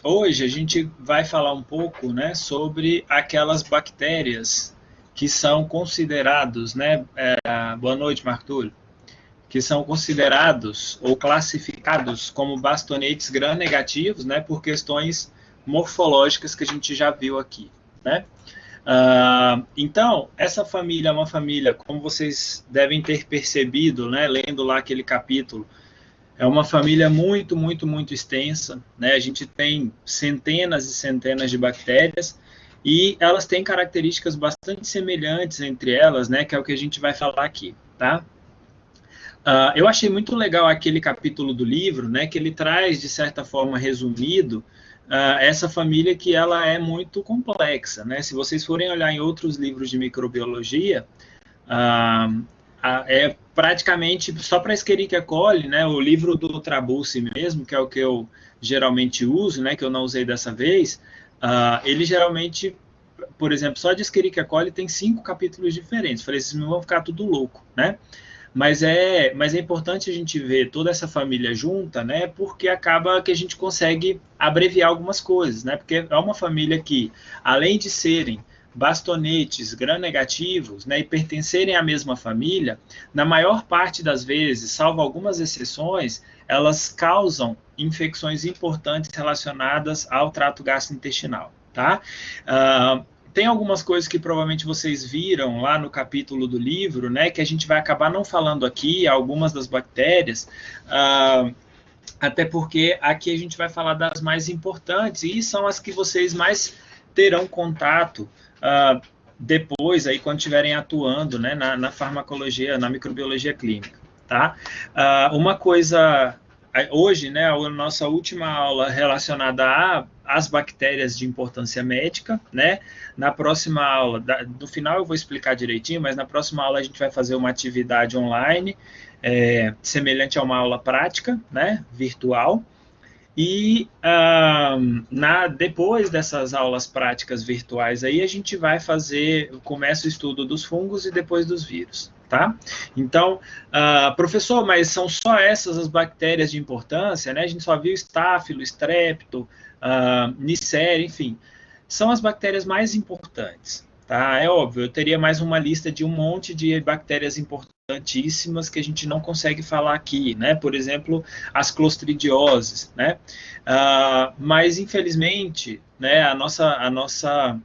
Hoje a gente vai falar um pouco, né, sobre aquelas bactérias que são considerados, né, boa noite, Marco Túlio, que são considerados ou classificados como bastonetes gram-negativos, né, por questões morfológicas que a gente já viu aqui, né? Então, essa família é uma família, como vocês devem ter percebido, né, lendo lá aquele capítulo, é uma família muito, muito, muito extensa, né? A gente tem centenas e centenas de bactérias e elas têm características bastante semelhantes entre elas, né? Que é o que a gente vai falar aqui, tá? Eu achei muito legal aquele capítulo do livro, né? Que ele traz, de certa forma, resumido, essa família que ela é muito complexa, né? Se vocês forem olhar em outros livros de microbiologia, é praticamente só para Escherichia coli, né? O livro do Trabuzzi mesmo, que é o que eu geralmente uso, né? Que eu não usei dessa vez, ele geralmente, por exemplo, só de Escherichia coli tem 5 capítulos diferentes. Falei, vocês não vão ficar tudo louco, né? Mas é importante a gente ver toda essa família junta, né? Porque acaba que a gente consegue abreviar algumas coisas, né? Porque é uma família que, além de serem bastonetes gram-negativos, né, e pertencerem à mesma família, na maior parte das vezes, salvo algumas exceções, elas causam infecções importantes relacionadas ao trato gastrointestinal, tá? Tem algumas coisas que provavelmente vocês viram lá no capítulo do livro, né, que a gente vai acabar não falando aqui, algumas das bactérias, até porque aqui a gente vai falar das mais importantes e são as que vocês mais terão contato depois, aí, quando estiverem atuando, né, na farmacologia, na microbiologia clínica. Tá? Uma coisa, hoje, né, a nossa última aula relacionada às bactérias de importância médica, né? Na próxima aula, no final eu vou explicar direitinho, mas na próxima aula a gente vai fazer uma atividade online, semelhante a uma aula prática, né, virtual. E depois dessas aulas práticas virtuais aí, a gente vai começa o estudo dos fungos e depois dos vírus, tá? Então, professor, mas são só essas as bactérias de importância, né? A gente só viu estáfilo, estrepto, nicéria, enfim. São as bactérias mais importantes, tá? É óbvio, eu teria mais uma lista de um monte de bactérias importantíssimas que a gente não consegue falar aqui, né? Por exemplo, as clostridioses, né? Mas, infelizmente, né, a nossa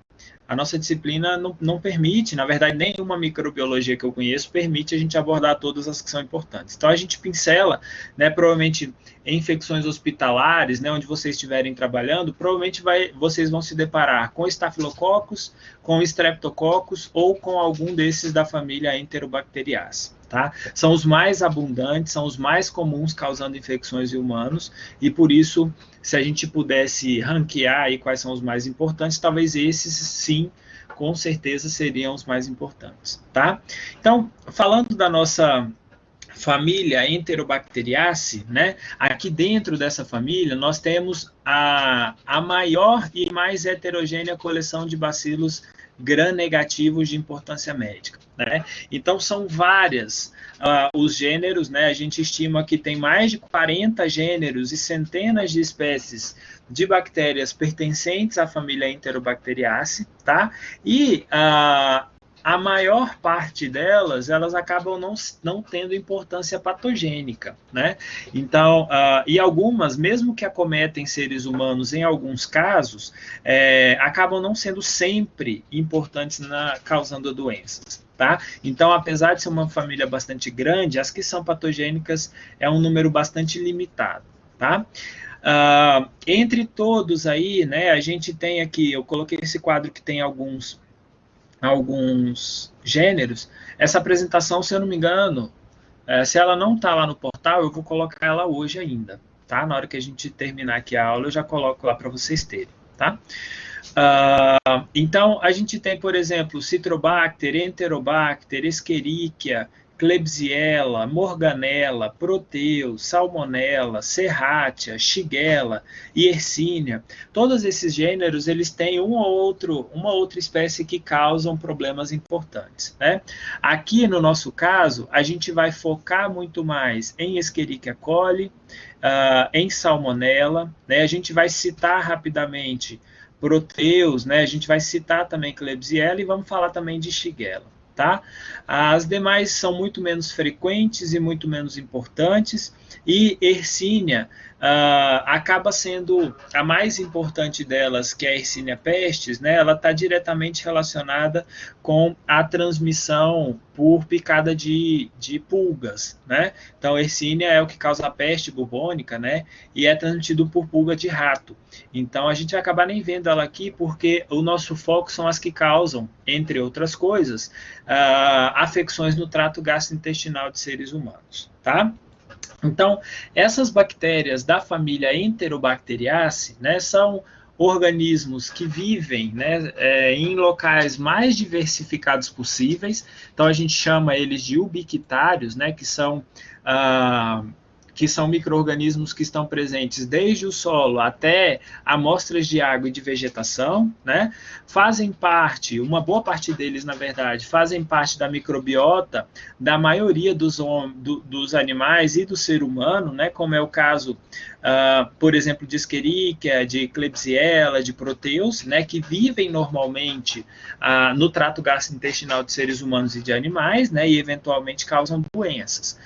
disciplina não permite, na verdade, nenhuma microbiologia que eu conheço permite a gente abordar todas as que são importantes. Então, a gente pincela, né, provavelmente, em infecções hospitalares, né, onde vocês estiverem trabalhando, provavelmente vocês vão se deparar com estafilococcus, com streptococcus ou com algum desses da família Enterobacteriaceae. Tá? São os mais abundantes, são os mais comuns causando infecções em humanos, e por isso, se a gente pudesse ranquear aí quais são os mais importantes, talvez esses sim, com certeza seriam os mais importantes. Tá? Então, falando da nossa família Enterobacteriaceae, né? Aqui dentro dessa família nós temos a maior e mais heterogênea coleção de bacilos gram-negativos de importância médica, né? Então são várias os gêneros, né? A gente estima que tem mais de 40 gêneros e centenas de espécies de bactérias pertencentes à família Enterobacteriaceae, tá? E a maior parte delas, elas acabam não tendo importância patogênica, né? Então, e algumas, mesmo que acometem seres humanos em alguns casos, acabam não sendo sempre importantes causando doenças, tá? Então, apesar de ser uma família bastante grande, as que são patogênicas é um número bastante limitado, tá? Entre todos aí, né, a gente tem aqui, eu coloquei esse quadro que tem alguns gêneros. Essa apresentação, se eu não me engano, se ela não está lá no portal, eu vou colocar ela hoje ainda, tá? Na hora que a gente terminar aqui a aula, eu já coloco lá para vocês terem, tá? Então, a gente tem, por exemplo, Citrobacter, Enterobacter, Escherichia, Klebsiella, Morganella, Proteus, Salmonella, Serratia, Shigella e Yersinia, todos esses gêneros eles têm uma outra espécie que causam problemas importantes, né? Aqui no nosso caso, a gente vai focar muito mais em Escherichia coli, em Salmonella, né? A gente vai citar rapidamente Proteus, né? A gente vai citar também Klebsiella e vamos falar também de Shigella. Tá? As demais são muito menos frequentes e muito menos importantes, e Yersinia acaba sendo a mais importante delas, que é a Yersinia pestis, né? Ela está diretamente relacionada com a transmissão por picada de pulgas, né? Então, a Yersinia é o que causa a peste bubônica, né? E é transmitido por pulga de rato. Então, a gente vai acabar nem vendo ela aqui, porque o nosso foco são as que causam, entre outras coisas, afecções no trato gastrointestinal de seres humanos, tá? Então, essas bactérias da família Enterobacteriaceae, né, são organismos que vivem, né, em locais mais diversificados possíveis. Então, a gente chama eles de ubiquitários, né, que são micro-organismos que estão presentes desde o solo até amostras de água e de vegetação, né? Fazem parte, uma boa parte deles, na verdade, fazem parte da microbiota da maioria dos animais e do ser humano, né? Como é o caso, por exemplo, de Escherichia, de Klebsiella, de Proteus, né? Que vivem normalmente no trato gastrointestinal de seres humanos e de animais, né? E eventualmente causam doenças.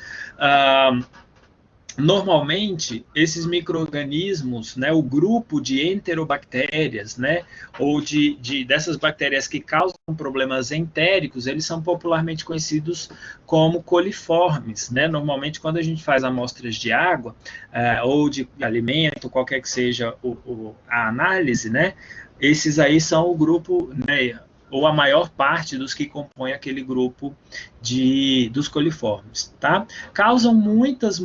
Normalmente, esses micro-organismos, né, o grupo de enterobactérias, né, ou dessas bactérias que causam problemas entéricos, eles são popularmente conhecidos como coliformes, né? Normalmente, quando a gente faz amostras de água ou de alimento, qualquer que seja a análise, né, esses aí são o grupo, né, ou a maior parte dos que compõem aquele grupo dos coliformes, tá? Causam muitas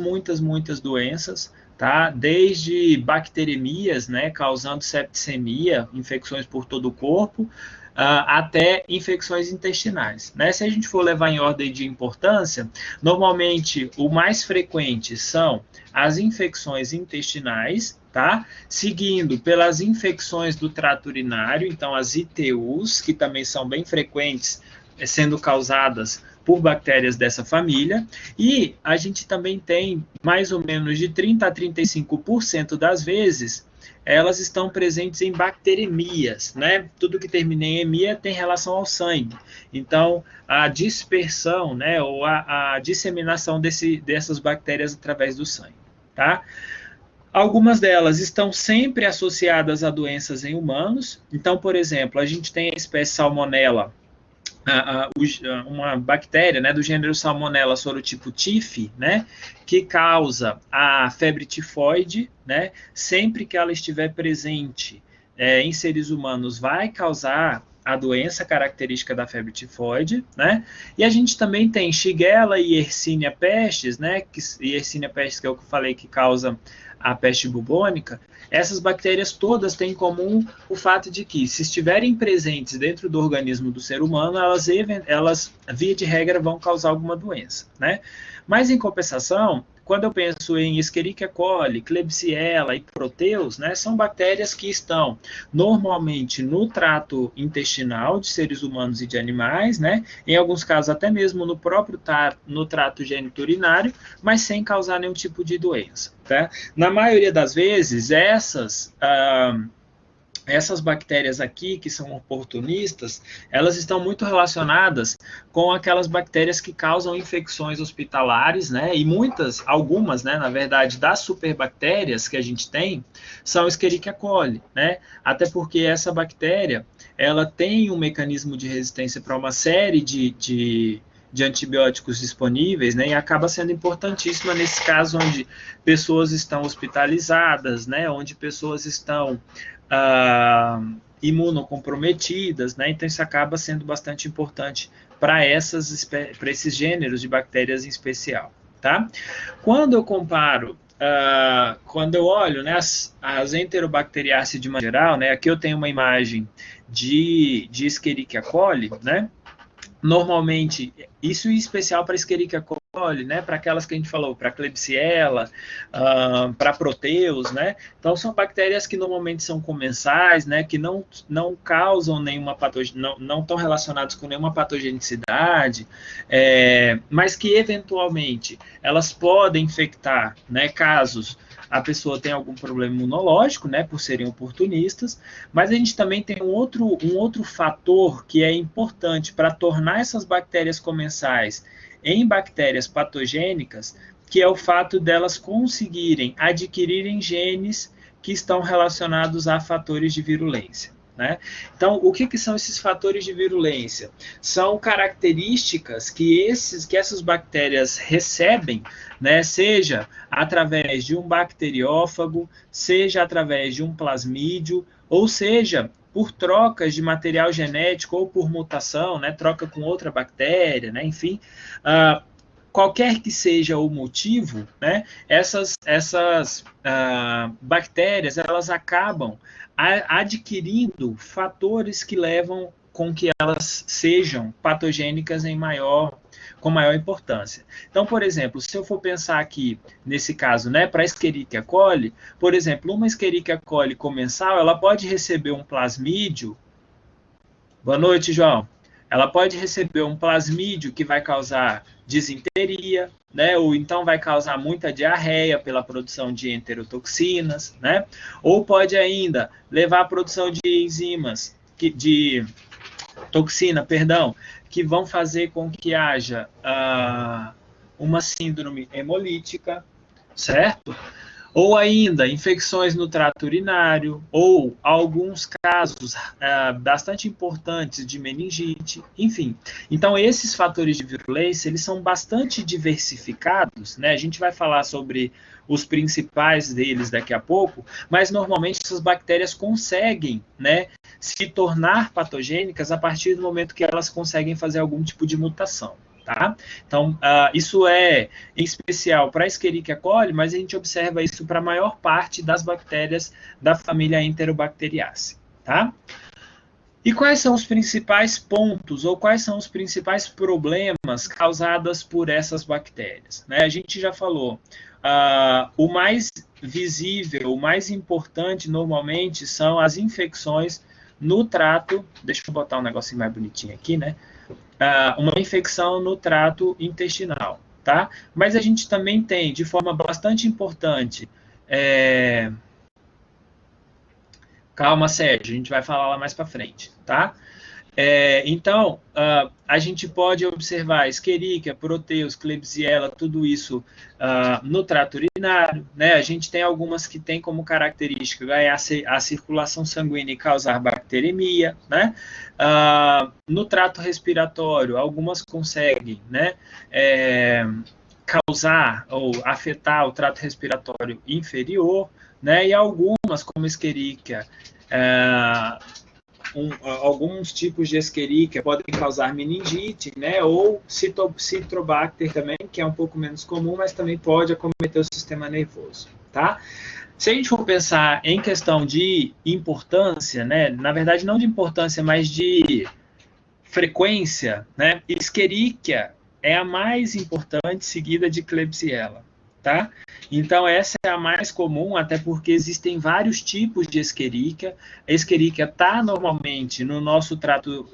doenças, tá? Desde bacteremias, né, causando septicemia, infecções por todo o corpo, até infecções intestinais, né? Se a gente for levar em ordem de importância, normalmente o mais frequente são as infecções intestinais, tá? Seguindo pelas infecções do trato urinário, então as ITUs, que também são bem frequentes, sendo causadas por bactérias dessa família, e a gente também tem mais ou menos de 30 a 35% das vezes elas estão presentes em bacteremias, né? Tudo que termina em emia tem relação ao sangue. Então, a dispersão, né, ou a disseminação dessas bactérias através do sangue, tá? Algumas delas estão sempre associadas a doenças em humanos. Então, por exemplo, a gente tem a espécie Salmonella, uma bactéria, né, do gênero Salmonella sorotipo TIF, né, que causa a febre tifoide, né, sempre que ela estiver presente em seres humanos, vai causar a doença característica da febre tifoide, né? E a gente também tem Shigella e Yersinia pestis, né? Yersinia pestis, que é o que eu falei que causa a peste bubônica. Essas bactérias todas têm em comum o fato de que, se estiverem presentes dentro do organismo do ser humano, elas via de regra, vão causar alguma doença, né? Mas, em compensação, quando eu penso em Escherichia coli, Klebsiella e Proteus, né, são bactérias que estão normalmente no trato intestinal de seres humanos e de animais, né, em alguns casos até mesmo no próprio no trato geniturinário, mas sem causar nenhum tipo de doença, tá? Na maioria das vezes, essas bactérias aqui, que são oportunistas, elas estão muito relacionadas com aquelas bactérias que causam infecções hospitalares, né? E algumas, né, na verdade, das superbactérias que a gente tem, são Escherichia coli, né? Até porque essa bactéria, ela tem um mecanismo de resistência para uma série de antibióticos disponíveis, né, e acaba sendo importantíssima nesse caso onde pessoas estão hospitalizadas, né, onde pessoas estão imunocomprometidas, né, então isso acaba sendo bastante importante para esses gêneros de bactérias em especial, tá? Quando eu comparo, quando eu olho, né, as Enterobacteriaceae de maneira geral, né, aqui eu tenho uma imagem de Escherichia coli, né, normalmente, isso em especial para Escherichia coli, né, para aquelas que a gente falou, para Klebsiella, para Proteus, né, então são bactérias que normalmente são comensais, né, que não causam nenhuma não estão relacionadas com nenhuma patogenicidade, mas que eventualmente elas podem infectar, né, casos a pessoa tem algum problema imunológico, né, por serem oportunistas, mas a gente também tem um outro fator que é importante para tornar essas bactérias comensais em bactérias patogênicas, que é o fato delas conseguirem adquirirem genes que estão relacionados a fatores de virulência. Né? Então, o que são esses fatores de virulência? São características que essas bactérias recebem, né? Seja através de um bacteriófago, seja através de um plasmídio, ou seja, por trocas de material genético ou por mutação, né? Troca com outra bactéria, né? Enfim, qualquer que seja o motivo, né? Essas bactérias elas acabam adquirindo fatores que levam com que elas sejam patogênicas com maior importância. Então, por exemplo, se eu for pensar aqui, nesse caso, né, para a Escherichia coli, por exemplo, uma Escherichia coli comensal, ela pode receber um plasmídio. Boa noite, João. Ela pode receber um plasmídio que vai causar disenteria, né? Ou então vai causar muita diarreia pela produção de enterotoxinas, né? Ou pode ainda levar à produção de enzimas, de toxina, perdão, que vão fazer com que haja uma síndrome hemolítica, certo? Ou ainda infecções no trato urinário, ou alguns casos bastante importantes de meningite, enfim. Então, esses fatores de virulência, eles são bastante diversificados, né? A gente vai falar sobre os principais deles daqui a pouco, mas normalmente essas bactérias conseguem, né, se tornar patogênicas a partir do momento que elas conseguem fazer algum tipo de mutação. Tá? Então, isso é em especial para a Escherichia coli, mas a gente observa isso para a maior parte das bactérias da família Enterobacteriaceae. Tá? E quais são os principais pontos ou quais são os principais problemas causados por essas bactérias? Né? A gente já falou, o mais visível, o mais importante normalmente são as infecções no trato, deixa eu botar um negocinho mais bonitinho aqui, né? Uma infecção no trato intestinal, tá? Mas a gente também tem, de forma bastante importante, calma, Sérgio, a gente vai falar lá mais para frente, tá? Então, a gente pode observar Escherichia, Proteus, Klebsiella, tudo isso no trato urinário, né? A gente tem algumas que têm como característica ganhar a circulação sanguínea e causar bacteremia, né? No trato respiratório, algumas conseguem, né, causar ou afetar o trato respiratório inferior, né? E algumas, como Escherichia, alguns tipos de Escherichia podem causar meningite, né, ou Citrobacter também, que é um pouco menos comum, mas também pode acometer o sistema nervoso, tá? Se a gente for pensar em questão de importância, né, na verdade não de importância, mas de frequência, né, Escherichia é a mais importante, seguida de Klebsiella, tá? Então, essa é a mais comum, até porque existem vários tipos de Escherichia. A Escherichia está normalmente no nosso trato,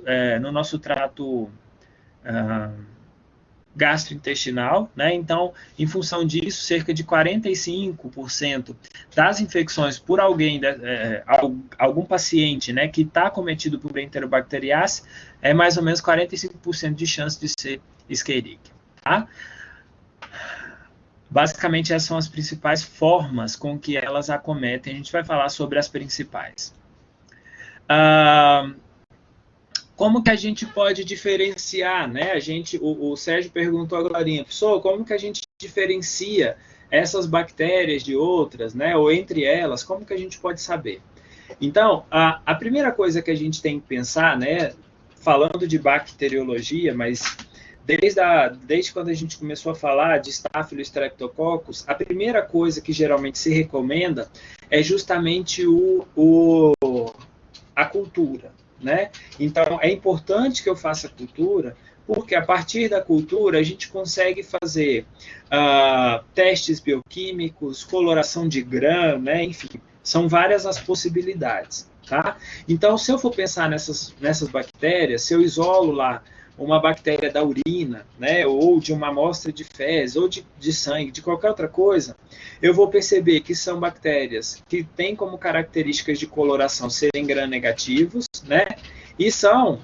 gastrointestinal, né? Então, em função disso, cerca de 45% das infecções por algum paciente, né, que está cometido por Enterobacteriaceae, é mais ou menos 45% de chance de ser Escherichia, tá? Basicamente, essas são as principais formas com que elas acometem. A gente vai falar sobre as principais. Como que a gente pode diferenciar, né? O Sérgio perguntou agora, professor, como que a gente diferencia essas bactérias de outras, né? Ou entre elas, como que a gente pode saber? Então, a primeira coisa que a gente tem que pensar, né? Falando de bacteriologia, mas desde quando a gente começou a falar de Staphylococcus streptococcus, a primeira coisa que geralmente se recomenda é justamente a cultura, né? Então, é importante que eu faça cultura, porque a partir da cultura a gente consegue fazer testes bioquímicos, coloração de grã, né? Enfim, são várias as possibilidades, tá? Então, se eu for pensar nessas bactérias, se eu isolo lá uma bactéria da urina, né, ou de uma amostra de fezes, ou de sangue, de qualquer outra coisa, eu vou perceber que são bactérias que têm como características de coloração serem gram-negativos, né, e são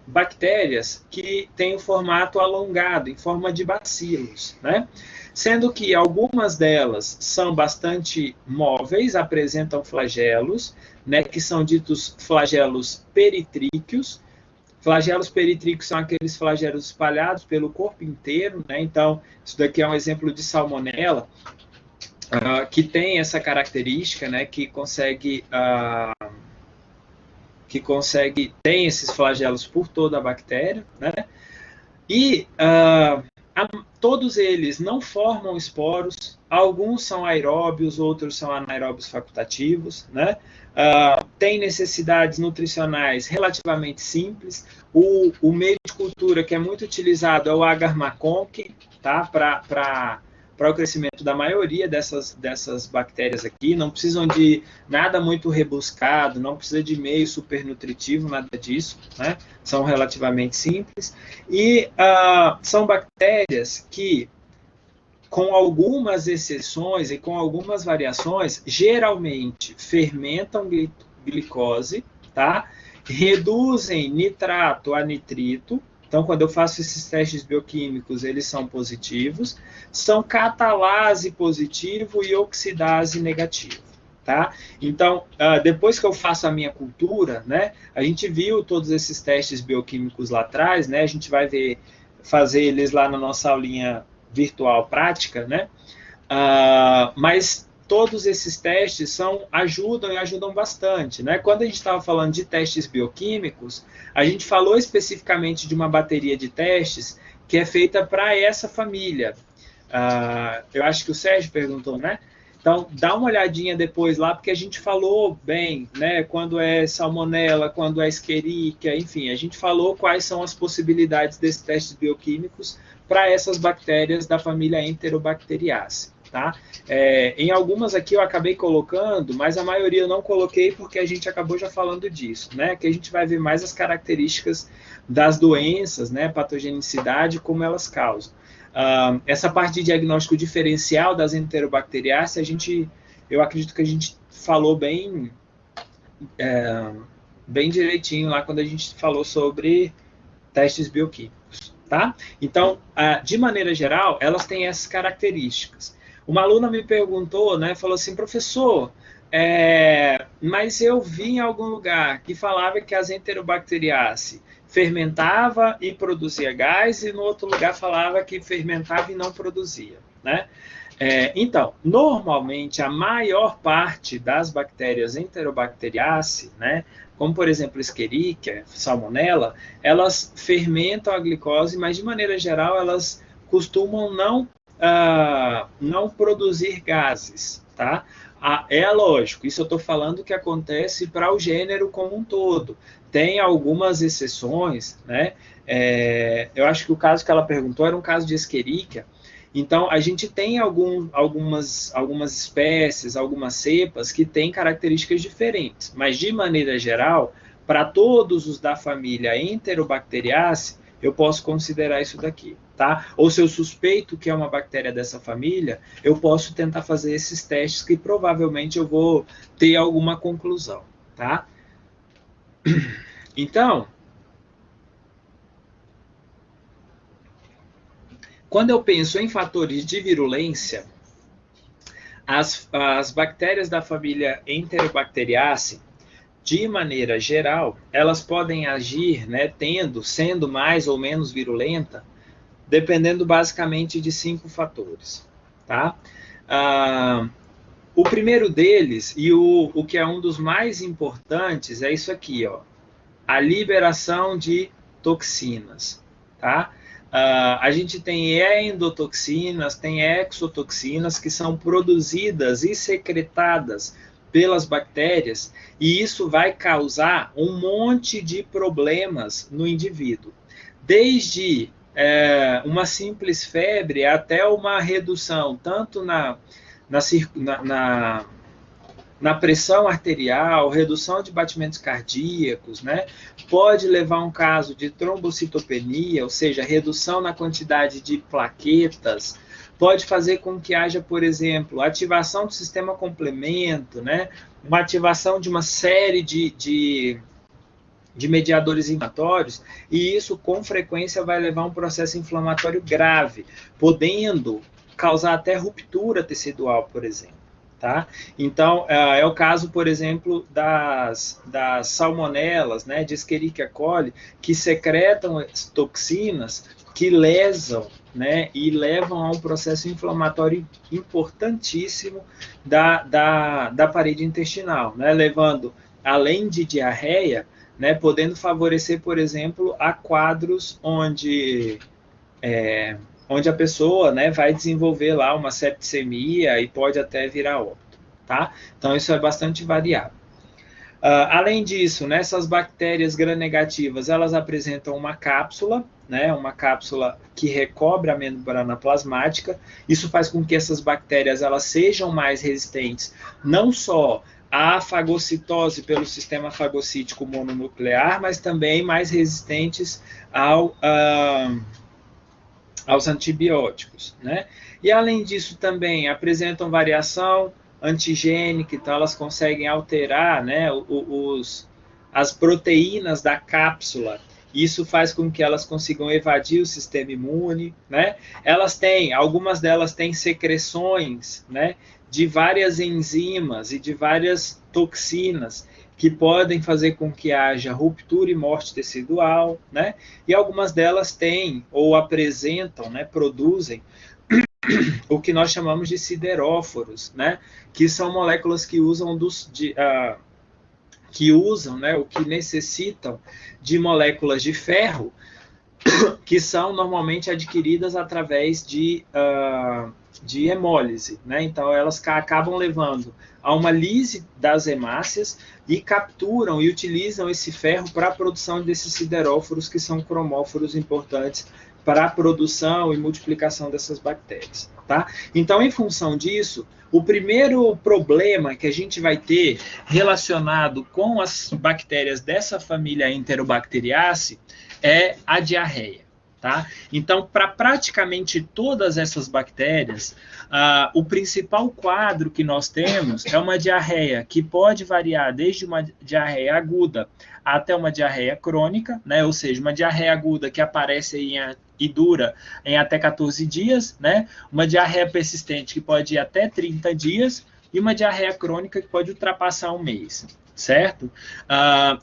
bactérias que têm o formato alongado, em forma de bacilos, né, sendo que algumas delas são bastante móveis, apresentam flagelos, né, que são ditos flagelos peritríqueos. Flagelos peritríquos são aqueles flagelos espalhados pelo corpo inteiro, né? Então, isso daqui é um exemplo de salmonela, que tem essa característica, né? Tem esses flagelos por toda a bactéria, né? E todos eles não formam esporos, alguns são aeróbios, outros são anaeróbios facultativos, né? Tem necessidades nutricionais relativamente simples. O meio de cultura que é muito utilizado é o agar-Macconkie, tá? Para o crescimento da maioria dessas bactérias aqui. Não precisam de nada muito rebuscado, não precisa de meio super nutritivo, nada disso, né? São relativamente simples. E são bactérias que, com algumas exceções e com algumas variações, geralmente fermentam glicose, tá? Reduzem nitrato a nitrito. Então, quando eu faço esses testes bioquímicos, eles são positivos. São catalase positivo e oxidase negativo, tá? Então, depois que eu faço a minha cultura, né? A gente viu todos esses testes bioquímicos lá atrás, né? A gente vai fazer eles lá na nossa aulinha virtual prática, né? Mas todos esses testes ajudam bastante, né? Quando a gente estava falando de testes bioquímicos, a gente falou especificamente de uma bateria de testes que é feita para essa família. Eu acho que o Sérgio perguntou, né? Então, dá uma olhadinha depois lá, porque a gente falou bem, né? Quando é salmonela, quando é escherichia, enfim, a gente falou quais são as possibilidades desses testes bioquímicos para essas bactérias da família Enterobacteriaceae, tá? Em algumas aqui eu acabei colocando, mas a maioria eu não coloquei porque a gente acabou já falando disso, né? Que a gente vai ver mais as características das doenças, né? Patogenicidade, como elas causam. Essa parte de diagnóstico diferencial das enterobacteriáceas, eu acredito que a gente falou bem direitinho lá quando a gente falou sobre testes bioquímicos, tá? Então, de maneira geral, elas têm essas características. Uma aluna me perguntou, né, falou assim, professor, mas eu vi em algum lugar que falava que as enterobacteriaceae fermentava e produzia gás, e no outro lugar falava que fermentava e não produzia, né? Então, normalmente, a maior parte das bactérias enterobacteriaceae, né, como por exemplo Escherichia, Salmonella, elas fermentam a glicose, mas de maneira geral elas costumam não produzir gases, tá? É lógico, isso eu estou falando que acontece para o gênero como um todo. Tem algumas exceções, né? Eu acho que o caso que ela perguntou era um caso de Escherichia. Então, a gente tem algumas espécies, algumas cepas que têm características diferentes, mas de maneira geral, para todos os da família Enterobacteriaceae, eu posso considerar isso daqui, tá? Ou se eu suspeito que é uma bactéria dessa família, eu posso tentar fazer esses testes que provavelmente eu vou ter alguma conclusão, tá? Então, quando eu penso em fatores de virulência, as bactérias da família Enterobacteriaceae, de maneira geral, elas podem agir, né, sendo mais ou menos virulenta, dependendo basicamente de 5 fatores, tá? O primeiro deles, e o que é um dos mais importantes, é isso aqui, ó, a liberação de toxinas, tá? A gente tem endotoxinas, tem exotoxinas que são produzidas e secretadas pelas bactérias, e isso vai causar um monte de problemas no indivíduo. Desde uma simples febre até uma redução, tanto na pressão arterial, redução de batimentos cardíacos, né? Pode levar a um caso de trombocitopenia, ou seja, redução na quantidade de plaquetas, pode fazer com que haja, por exemplo, ativação do sistema complemento, né? Uma ativação de uma série de mediadores inflamatórios, e isso com frequência vai levar a um processo inflamatório grave, podendo causar até ruptura tecidual, por exemplo. Tá? Então, é o caso, por exemplo, das salmonelas, né, de Escherichia coli, que secretam toxinas que lesam, né, e levam a um processo inflamatório importantíssimo da parede intestinal, né, levando, além de diarreia, né, podendo favorecer, por exemplo, a quadros onde a pessoa, né, vai desenvolver lá uma septicemia e pode até virar óbito, tá? Então, isso é bastante variável. Além disso, né, essas bactérias gram-negativas, elas apresentam uma cápsula, né, uma cápsula que recobre a membrana plasmática. Isso faz com que essas bactérias elas sejam mais resistentes, não só à fagocitose pelo sistema fagocítico mononuclear, mas também mais resistentes aos antibióticos, né? E além disso também apresentam variação antigênica, então elas conseguem alterar, né, as proteínas da cápsula. Isso faz com que elas consigam evadir o sistema imune, né? Algumas delas têm secreções, né, de várias enzimas e de várias toxinas que podem fazer com que haja ruptura e morte tecidual, né? E algumas delas têm ou apresentam, né, produzem o que nós chamamos de sideróforos, né? Que são moléculas que usam né, o que necessitam de moléculas de ferro, que são normalmente adquiridas através de hemólise, né? Então elas acabam levando a uma lise das hemácias e capturam e utilizam esse ferro para a produção desses sideróforos, que são cromóforos importantes para a produção e multiplicação dessas bactérias, tá? Então, em função disso, o primeiro problema que a gente vai ter relacionado com as bactérias dessa família Enterobacteriaceae é a diarreia. Tá? Então, para praticamente todas essas bactérias, o principal quadro que nós temos é uma diarreia que pode variar desde uma diarreia aguda até uma diarreia crônica, né? Ou seja, uma diarreia aguda que aparece e dura em até 14 dias, né? Uma diarreia persistente que pode ir até 30 dias e uma diarreia crônica que pode ultrapassar um mês. Certo?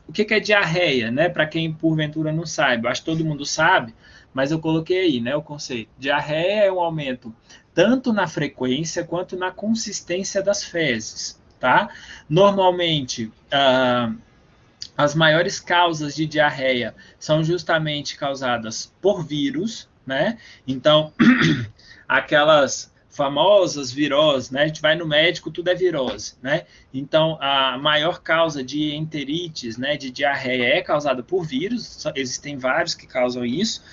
O que é diarreia, né? Para quem porventura não sabe, acho que todo mundo sabe, mas eu coloquei aí, né, o conceito. Diarreia é um aumento tanto na frequência quanto na consistência das fezes, tá? Normalmente, as maiores causas de diarreia são justamente causadas por vírus, né? Então, aquelas famosas viroses, né? A gente vai no médico, tudo é virose, né? Então, a maior causa de enterites, né, de diarreia é causada por vírus, existem vários que causam isso,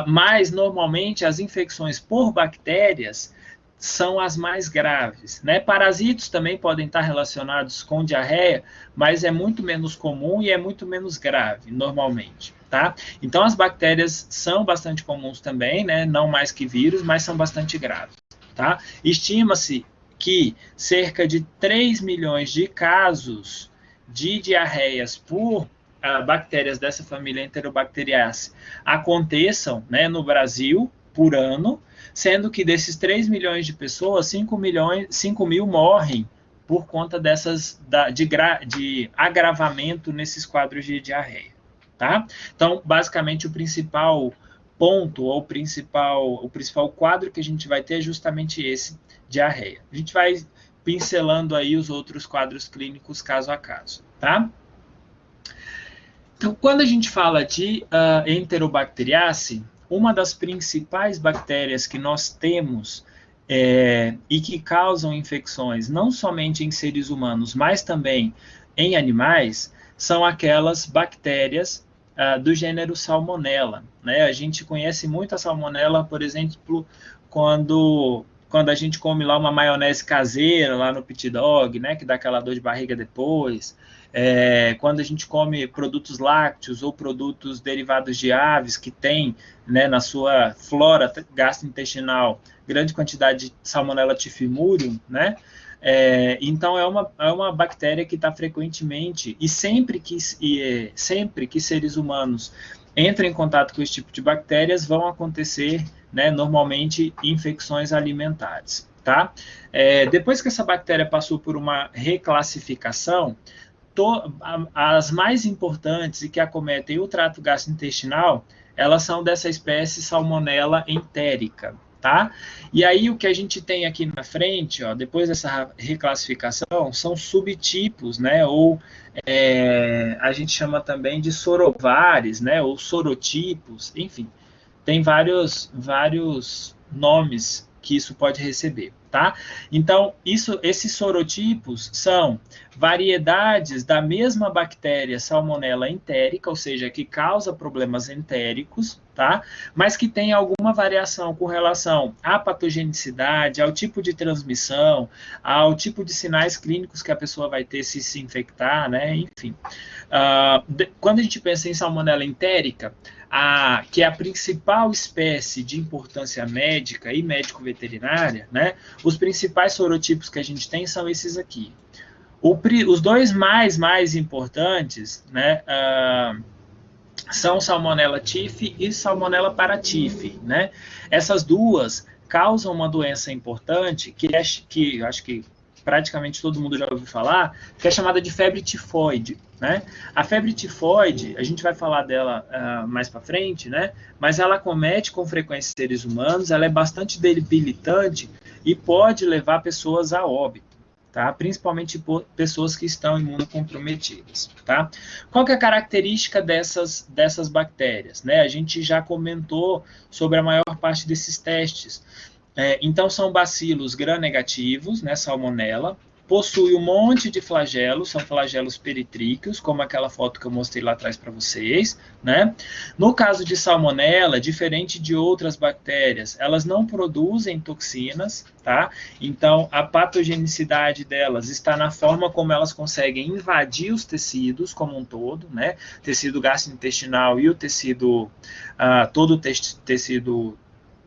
mas normalmente as infecções por bactérias são as mais graves, né? Parasitos também podem estar relacionados com diarreia, mas é muito menos comum e é muito menos grave, normalmente, tá? Então, as bactérias são bastante comuns também, né? Não mais que vírus, mas são bastante graves, tá? Estima-se que cerca de 3 milhões de casos de diarreias por bactérias dessa família Enterobacteriaceae aconteçam, né, no Brasil por ano, sendo que desses 3 milhões de pessoas, 5 mil morrem por conta de agravamento nesses quadros de diarreia, tá? Então, basicamente, o principal ponto, ou o principal quadro que a gente vai ter é justamente esse, diarreia. A gente vai pincelando aí os outros quadros clínicos caso a caso, tá? Então, quando a gente fala de Enterobacteriaceae, uma das principais bactérias que nós temos e que causam infecções não somente em seres humanos, mas também em animais, são aquelas bactérias do gênero Salmonella, né? A gente conhece muito a Salmonella, por exemplo, quando a gente come lá uma maionese caseira lá no Pit Dog, né, que dá aquela dor de barriga depois, quando a gente come produtos lácteos ou produtos derivados de aves que tem, né, na sua flora gastrointestinal grande quantidade de Salmonella typhimurium, né? Então é uma bactéria que está frequentemente e sempre que seres humanos entram em contato com esse tipo de bactérias, vão acontecer, né, normalmente, infecções alimentares. Tá? Depois que essa bactéria passou por uma reclassificação, as mais importantes e que acometem o trato gastrointestinal, elas são dessa espécie Salmonella entérica. Tá? E aí o que a gente tem aqui na frente, ó, depois dessa reclassificação, são subtipos, né, ou a gente chama também de sorovares, né, ou sorotipos, enfim, tem vários nomes que isso pode receber, tá? Então, esses sorotipos são variedades da mesma bactéria Salmonella entérica, ou seja, que causa problemas entéricos, tá? Mas que tem alguma variação com relação à patogenicidade, ao tipo de transmissão, ao tipo de sinais clínicos que a pessoa vai ter se infectar, né? Enfim. Quando a gente pensa em Salmonella entérica, que é a principal espécie de importância médica e médico-veterinária, né? Os principais sorotipos que a gente tem são esses aqui. Os dois mais importantes, né, são Salmonella typhi e Salmonella paratyphi, né? Essas duas causam uma doença importante que eu acho que praticamente todo mundo já ouviu falar, que é chamada de febre tifoide, né? A febre tifoide, a gente vai falar dela mais para frente, né? Mas ela acomete com frequência seres humanos, ela é bastante debilitante e pode levar pessoas a óbito. Tá? Principalmente por pessoas que estão imunocomprometidas. Tá? Qual que é a característica dessas bactérias? Né? A gente já comentou sobre a maior parte desses testes. Então, são bacilos gram-negativos, né, Salmonella, possui um monte de flagelos, são flagelos peritríqueos, como aquela foto que eu mostrei lá atrás para vocês, né? No caso de Salmonella, diferente de outras bactérias, elas não produzem toxinas, tá? Então, a patogenicidade delas está na forma como elas conseguem invadir os tecidos como um todo, né? Tecido gastrointestinal e o tecido, todo o tecido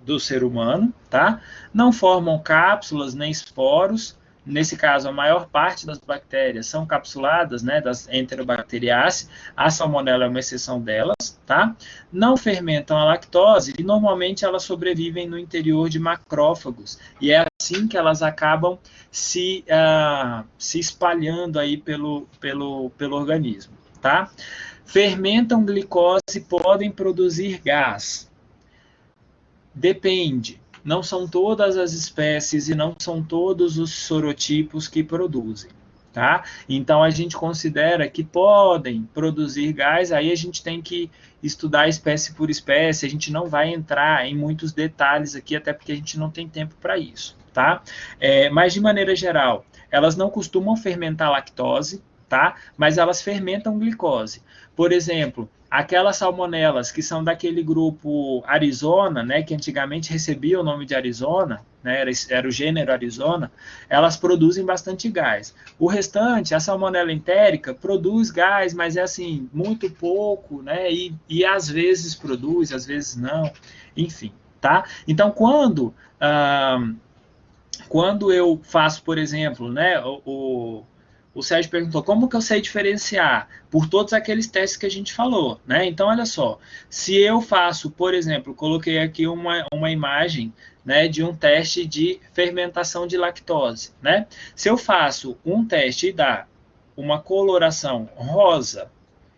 do ser humano, tá? Não formam cápsulas nem esporos. Nesse caso, a maior parte das bactérias são capsuladas, né, das Enterobacteriaceae, a Salmonella é uma exceção delas, tá? Não fermentam a lactose e normalmente elas sobrevivem no interior de macrófagos, e é assim que elas acabam se espalhando aí pelo organismo, tá? Fermentam glicose e podem produzir gás. Depende. Não são todas as espécies e não são todos os sorotipos que produzem, tá? Então, a gente considera que podem produzir gás, aí a gente tem que estudar espécie por espécie, a gente não vai entrar em muitos detalhes aqui, até porque a gente não tem tempo para isso, tá? Mas, de maneira geral, elas não costumam fermentar lactose, tá? Mas elas fermentam glicose. Por exemplo, aquelas salmonelas que são daquele grupo Arizona, né, que antigamente recebia o nome de Arizona, né, era o gênero Arizona, elas produzem bastante gás. O restante, a Salmonella entérica, produz gás, mas é assim, muito pouco, né, e às vezes produz, às vezes não, enfim, tá? Então, quando eu faço, por exemplo, né, o Sérgio perguntou como que eu sei diferenciar por todos aqueles testes que a gente falou, né? Então, olha só, se eu faço, por exemplo, coloquei aqui uma imagem, né, de um teste de fermentação de lactose, né? Se eu faço um teste e dá uma coloração rosa,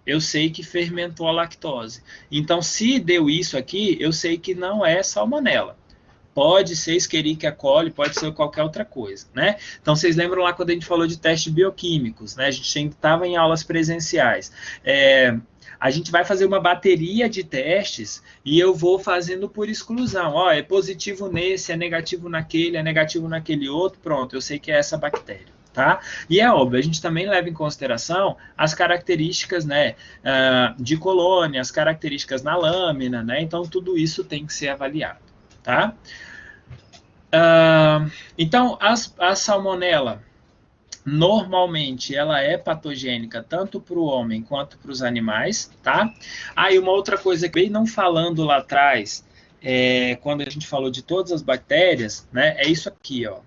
eu sei que fermentou a lactose. Então, se deu isso aqui, eu sei que não é salmonela. Pode ser Escherichia coli, pode ser qualquer outra coisa, né? Então, vocês lembram lá quando a gente falou de testes bioquímicos, né? A gente estava em aulas presenciais. A gente vai fazer uma bateria de testes e eu vou fazendo por exclusão. Ó, é positivo nesse, é negativo naquele outro, pronto, eu sei que é essa bactéria. Tá? E é óbvio, a gente também leva em consideração as características, né, de colônia, as características na lâmina, né? Então, tudo isso tem que ser avaliado. Tá? Então, a salmonela, normalmente, ela é patogênica tanto para o homem quanto para os animais, tá? E uma outra coisa que veio não falando lá atrás, quando a gente falou de todas as bactérias, né, é isso aqui, ó.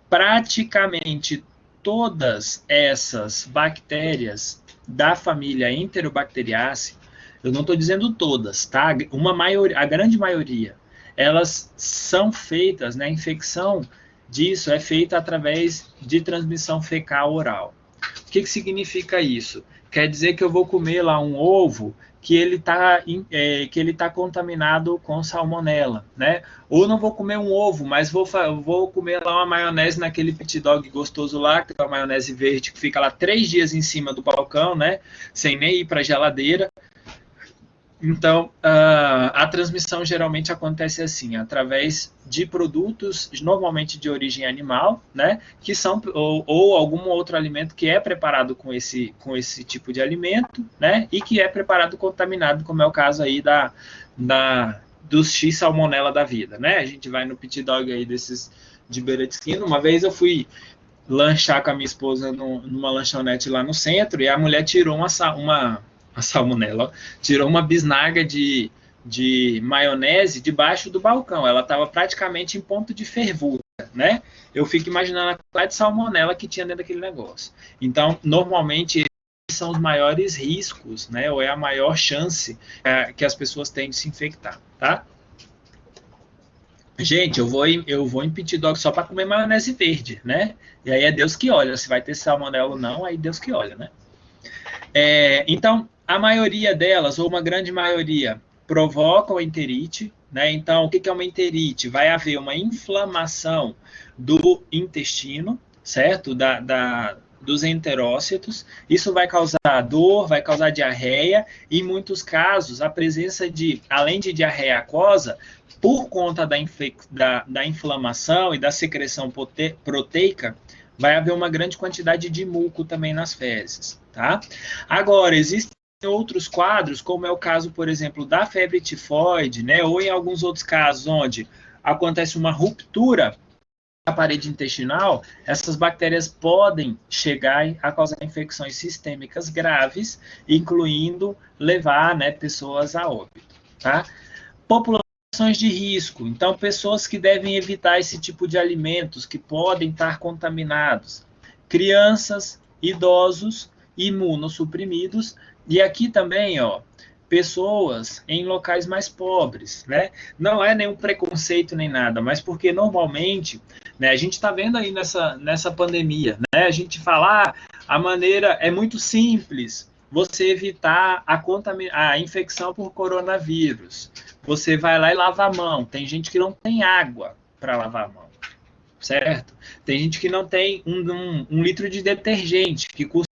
Praticamente todas essas bactérias da família Enterobacteriaceae, eu não estou dizendo todas, tá? A grande maioria, elas são feitas, né? A infecção disso é feita através de transmissão fecal oral. O que significa isso? Quer dizer que eu vou comer lá um ovo que ele tá contaminado com salmonela, né? Ou não vou comer um ovo, mas vou comer lá uma maionese naquele pit dog gostoso lá, que é uma maionese verde que fica lá 3 dias em cima do balcão, né? Sem nem ir para a geladeira. Então, a transmissão geralmente acontece assim, através de produtos, normalmente de origem animal, né, que são, ou algum outro alimento que é preparado com esse tipo de alimento, né, e que é preparado contaminado, como é o caso aí dos X salmonella da vida, né? A gente vai no pit dog aí desses de beira de esquina. Uma vez eu fui lanchar com a minha esposa numa lanchonete lá no centro e a mulher tirou uma salmonela, tirou uma bisnaga de maionese debaixo do balcão. Ela estava praticamente em ponto de fervura, né? Eu fico imaginando a quantidade de salmonela que tinha dentro daquele negócio. Então, normalmente, esses são os maiores riscos, né? Ou é a maior chance que as pessoas têm de se infectar, tá? Gente, eu vou em pit dog só para comer maionese verde, né? E aí é Deus que olha. Se vai ter salmonela ou não, aí Deus que olha, né? Então, a maioria delas, ou uma grande maioria, provocam enterite, né? Então, o que é uma enterite? Vai haver uma inflamação do intestino, certo? Dos enterócitos. Isso vai causar dor, vai causar diarreia, e em muitos casos, a presença além de diarreia aquosa, por conta da inflamação e da secreção proteica, vai haver uma grande quantidade de muco também nas fezes, tá? Agora, existem outros quadros, como é o caso, por exemplo, da febre tifoide, né? Ou em alguns outros casos onde acontece uma ruptura da parede intestinal, essas bactérias podem chegar a causar infecções sistêmicas graves, incluindo levar, né, pessoas a óbito, tá? Populações de risco, então pessoas que devem evitar esse tipo de alimentos que podem estar contaminados, crianças, idosos, imunossuprimidos, e aqui também, ó, pessoas em locais mais pobres, né? Não é nenhum preconceito nem nada, mas porque normalmente, né, a gente está vendo aí nessa pandemia, né? A gente fala, a maneira é muito simples você evitar a infecção por coronavírus. Você vai lá e lava a mão. Tem gente que não tem água para lavar a mão, certo? Tem gente que não tem um litro de detergente, que custa,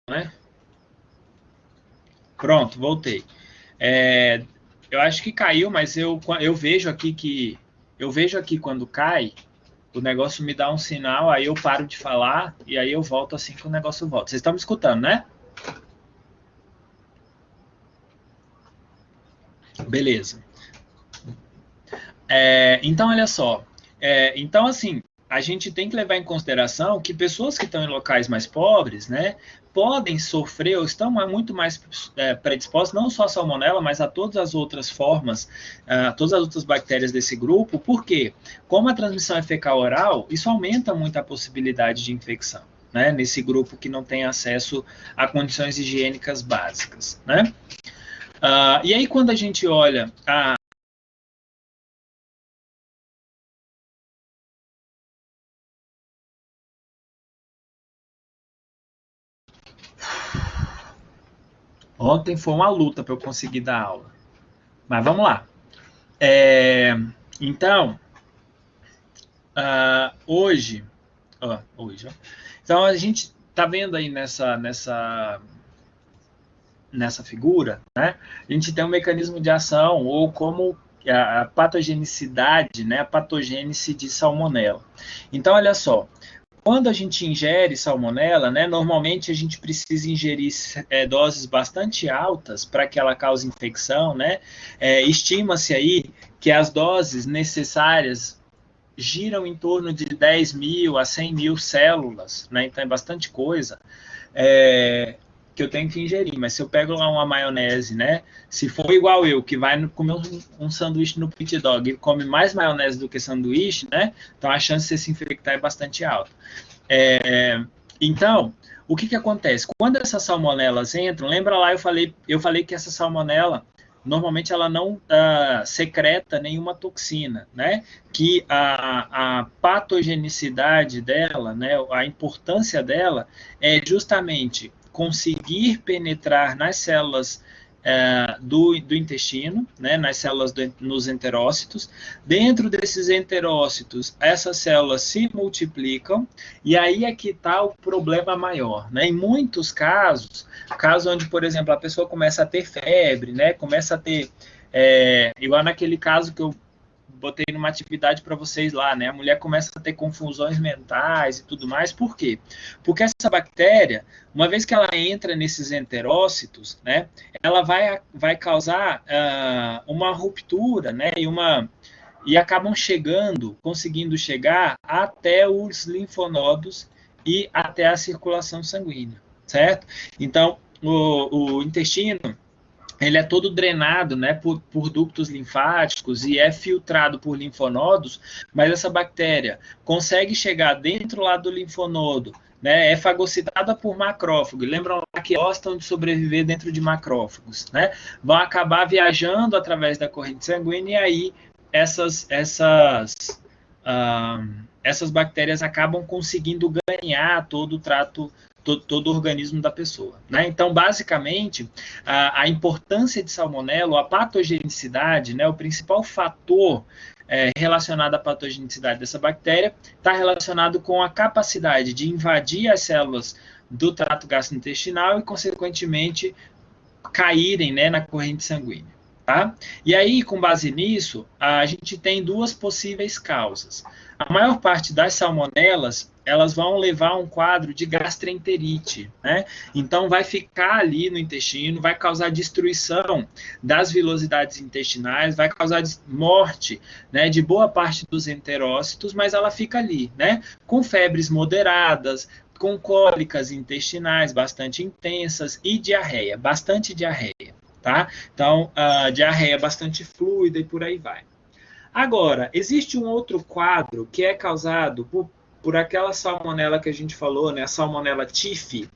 né? Pronto, voltei. Eu acho que caiu, mas eu vejo aqui quando cai, o negócio me dá um sinal, aí eu paro de falar e aí eu volto assim que o negócio volta. Vocês estão me escutando, né? Beleza. Então, olha só. Então, assim, a gente tem que levar em consideração que pessoas que estão em locais mais pobres, né, podem sofrer ou estão muito mais predispostas, não só a salmonela, mas a todas as outras formas, todas as outras bactérias desse grupo, porque, como a transmissão é fecal oral, isso aumenta muito a possibilidade de infecção, né, nesse grupo que não tem acesso a condições higiênicas básicas, né? E aí, quando a gente olha Ontem foi uma luta para eu conseguir dar aula. Mas vamos lá. Então, hoje, então a gente está vendo aí nessa figura, né? A gente tem um mecanismo de ação, ou como a patogenicidade, né? A patogênese de salmonela. Então, olha só, quando a gente ingere salmonela, né, normalmente a gente precisa ingerir doses bastante altas para que ela cause infecção, né? Estima-se aí que as doses necessárias giram em torno de 10 mil a 100 mil células, né? Então é bastante coisa que eu tenho que ingerir. Mas se eu pego lá uma maionese, né? Se for igual eu, que vai comer um sanduíche no pit dog e come mais maionese do que sanduíche, né? Então a chance de você se infectar é bastante alta. Então, o que acontece? Quando essas salmonelas entram, lembra lá, eu falei que essa salmonela, normalmente ela não secreta nenhuma toxina, né? Que a patogenicidade dela, né? A importância dela é justamente conseguir penetrar nas células do intestino, né, nas células nos enterócitos. Dentro desses enterócitos, essas células se multiplicam, e aí é que está o problema maior, né? Em muitos casos onde, por exemplo, a pessoa começa a ter febre, né, começa a ter, igual naquele caso que eu botei numa atividade para vocês lá, né? A mulher começa a ter confusões mentais e tudo mais. Por quê? Porque essa bactéria, uma vez que ela entra nesses enterócitos, né? Ela vai causar uma ruptura, né? E acabam conseguindo chegar até os linfonodos e até a circulação sanguínea, certo? Então, o intestino, ele é todo drenado, né, por ductos linfáticos e é filtrado por linfonodos, mas essa bactéria consegue chegar dentro lá do linfonodo, né, é fagocitada por macrófagos. Lembram lá que gostam de sobreviver dentro de macrófagos, né? Vão acabar viajando através da corrente sanguínea, e aí essas bactérias acabam conseguindo ganhar todo o trato, todo o organismo da pessoa, né? Então, basicamente, a importância de salmonela, a patogenicidade, né, o principal fator relacionado à patogenicidade dessa bactéria está relacionado com a capacidade de invadir as células do trato gastrointestinal e, consequentemente, caírem, né, na corrente sanguínea. Tá? E aí, com base nisso, a gente tem duas possíveis causas. A maior parte das salmonelas, elas vão levar a um quadro de gastroenterite, né? Então, vai ficar ali no intestino, vai causar destruição das vilosidades intestinais, vai causar morte, né, de boa parte dos enterócitos, mas ela fica ali, né? Com febres moderadas, com cólicas intestinais bastante intensas e diarreia, bastante diarreia. Tá? Então, diarreia bastante fluida e por aí vai. Agora, existe um outro quadro que é causado por aquela salmonela que a gente falou, né, a salmonela TIF,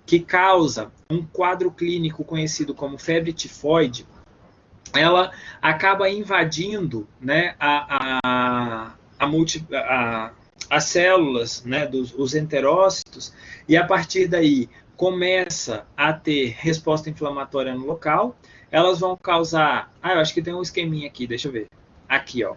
que causa um quadro clínico conhecido como febre tifoide. Ela acaba invadindo, né, as células, né, os enterócitos, e a partir daí começa a ter resposta inflamatória no local. Elas vão causar... eu acho que tem um esqueminha aqui, deixa eu ver. Aqui, ó.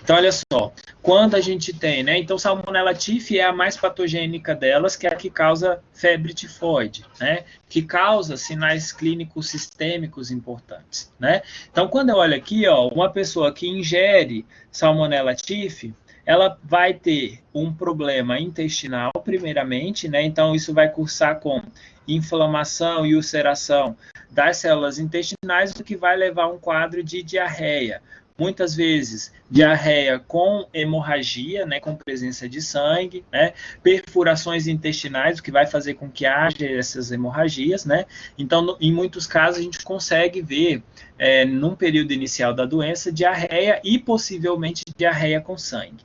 Então, olha só, quando a gente tem, né? Então, Salmonella Typhi é a mais patogênica delas, que é a que causa febre tifoide, né? Que causa sinais clínicos sistêmicos importantes, né? Então, quando eu olho aqui, ó, uma pessoa que ingere Salmonella Typhi, ela vai ter um problema intestinal, primeiramente, né? Então, isso vai cursar com inflamação e ulceração das células intestinais, o que vai levar a um quadro de diarreia. Muitas vezes, diarreia com hemorragia, né, com presença de sangue, né, perfurações intestinais, o que vai fazer com que haja essas hemorragias, né. Então, em muitos casos, a gente consegue ver, num período inicial da doença, diarreia e possivelmente diarreia com sangue.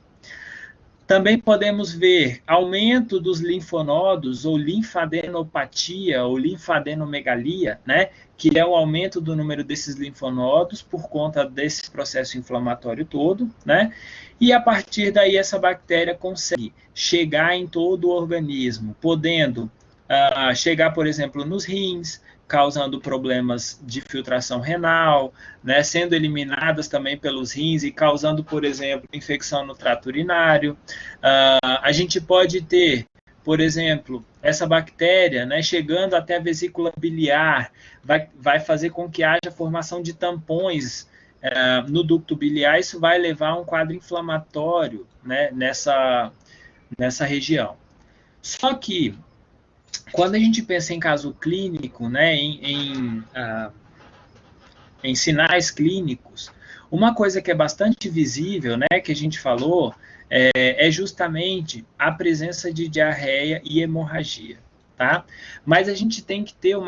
Também podemos ver aumento dos linfonodos, ou linfadenopatia, ou linfadenomegalia, né? Que é o aumento do número desses linfonodos por conta desse processo inflamatório todo, né? E a partir daí essa bactéria consegue chegar em todo o organismo, podendo chegar, por exemplo, nos rins, causando problemas de filtração renal, né, sendo eliminadas também pelos rins e causando, por exemplo, infecção no trato urinário. A gente pode ter, por exemplo, essa bactéria, né, chegando até a vesícula biliar, vai fazer com que haja formação de tampões no ducto biliar. Isso vai levar a um quadro inflamatório, né, nessa região. Só que, quando a gente pensa em caso clínico, né, em sinais clínicos, uma coisa que é bastante visível, né, que a gente falou, é justamente a presença de diarreia e hemorragia, tá? Mas a gente tem que ter um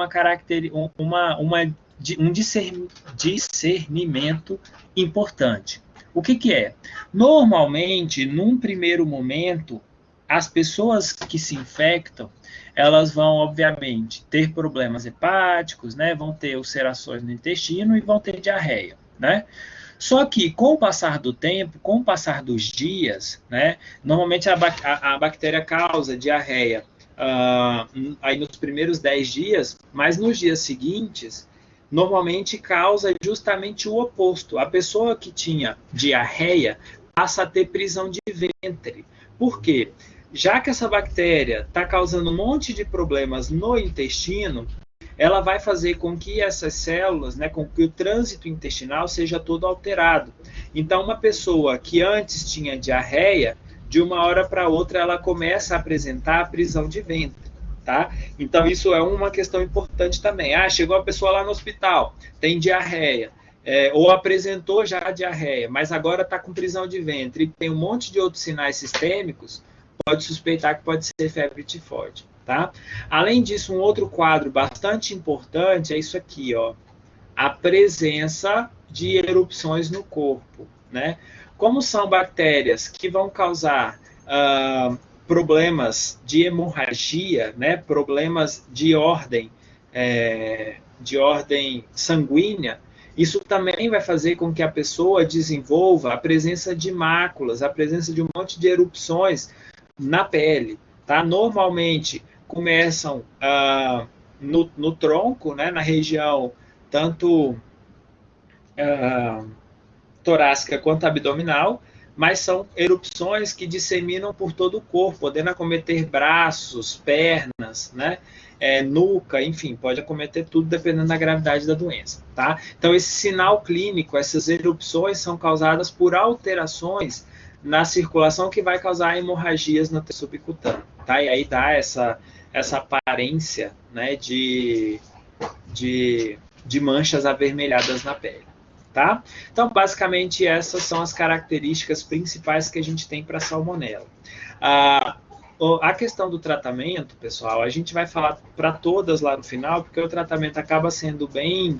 discernimento importante. O que é? Normalmente, num primeiro momento, as pessoas que se infectam, elas vão, obviamente, ter problemas hepáticos, né? Vão ter ulcerações no intestino e vão ter diarreia, né? Só que, com o passar do tempo, com o passar dos dias, né? Normalmente a bactéria causa diarreia aí nos primeiros 10 dias, mas nos dias seguintes, normalmente causa justamente o oposto. A pessoa que tinha diarreia passa a ter prisão de ventre. Por quê? Já que essa bactéria está causando um monte de problemas no intestino, ela vai fazer com que essas células, né, com que o trânsito intestinal seja todo alterado. Então, uma pessoa que antes tinha diarreia, de uma hora para outra ela começa a apresentar a prisão de ventre, tá? Então, isso é uma questão importante também. Chegou a pessoa lá no hospital, tem diarreia, ou apresentou já a diarreia, mas agora está com prisão de ventre e tem um monte de outros sinais sistêmicos, pode suspeitar que pode ser febre tifoide, tá? Além disso, um outro quadro bastante importante é isso aqui, ó, a presença de erupções no corpo, né? Como são bactérias que vão causar problemas de hemorragia, né? Problemas de ordem sanguínea, isso também vai fazer com que a pessoa desenvolva a presença de máculas, a presença de um monte de erupções na pele, tá? Normalmente começam no tronco, né, na região tanto torácica quanto abdominal, mas são erupções que disseminam por todo o corpo, podendo acometer braços, pernas, né, nuca, enfim, pode acometer tudo dependendo da gravidade da doença, tá? Então, esse sinal clínico, essas erupções são causadas por alterações na circulação que vai causar hemorragias no tecido subcutâneo, tá? E aí dá essa aparência, né, de manchas avermelhadas na pele, tá? Então, basicamente, essas são as características principais que a gente tem para a salmonela. A questão do tratamento, pessoal, a gente vai falar para todas lá no final, porque o tratamento acaba sendo bem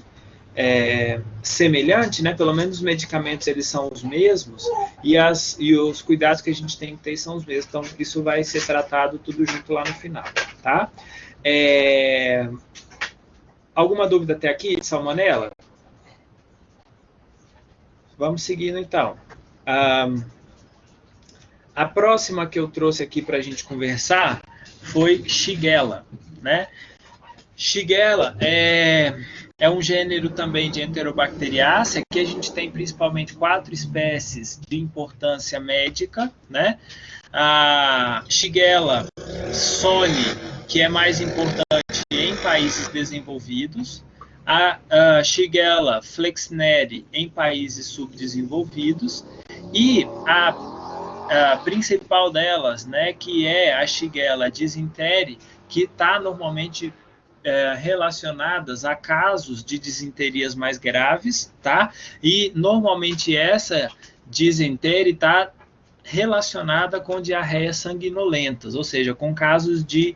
semelhante, né? Pelo menos os medicamentos eles são os mesmos e os cuidados que a gente tem que ter são os mesmos. Então, isso vai ser tratado tudo junto lá no final, tá? Alguma dúvida até aqui de salmonela? Vamos seguindo, então. A próxima que eu trouxe aqui para a gente conversar foi Shigella, né? Shigella é um gênero também de Enterobacteriaceae, que a gente tem principalmente 4 espécies de importância médica, né? A Shigella soli, que é mais importante em países desenvolvidos, a Shigella flexneri em países subdesenvolvidos, e a principal delas, né, que é a Shigella dysentery, que está normalmente relacionadas a casos de disenterias mais graves, tá? E normalmente essa dysentery está relacionada com diarreias sanguinolentas, ou seja, com casos de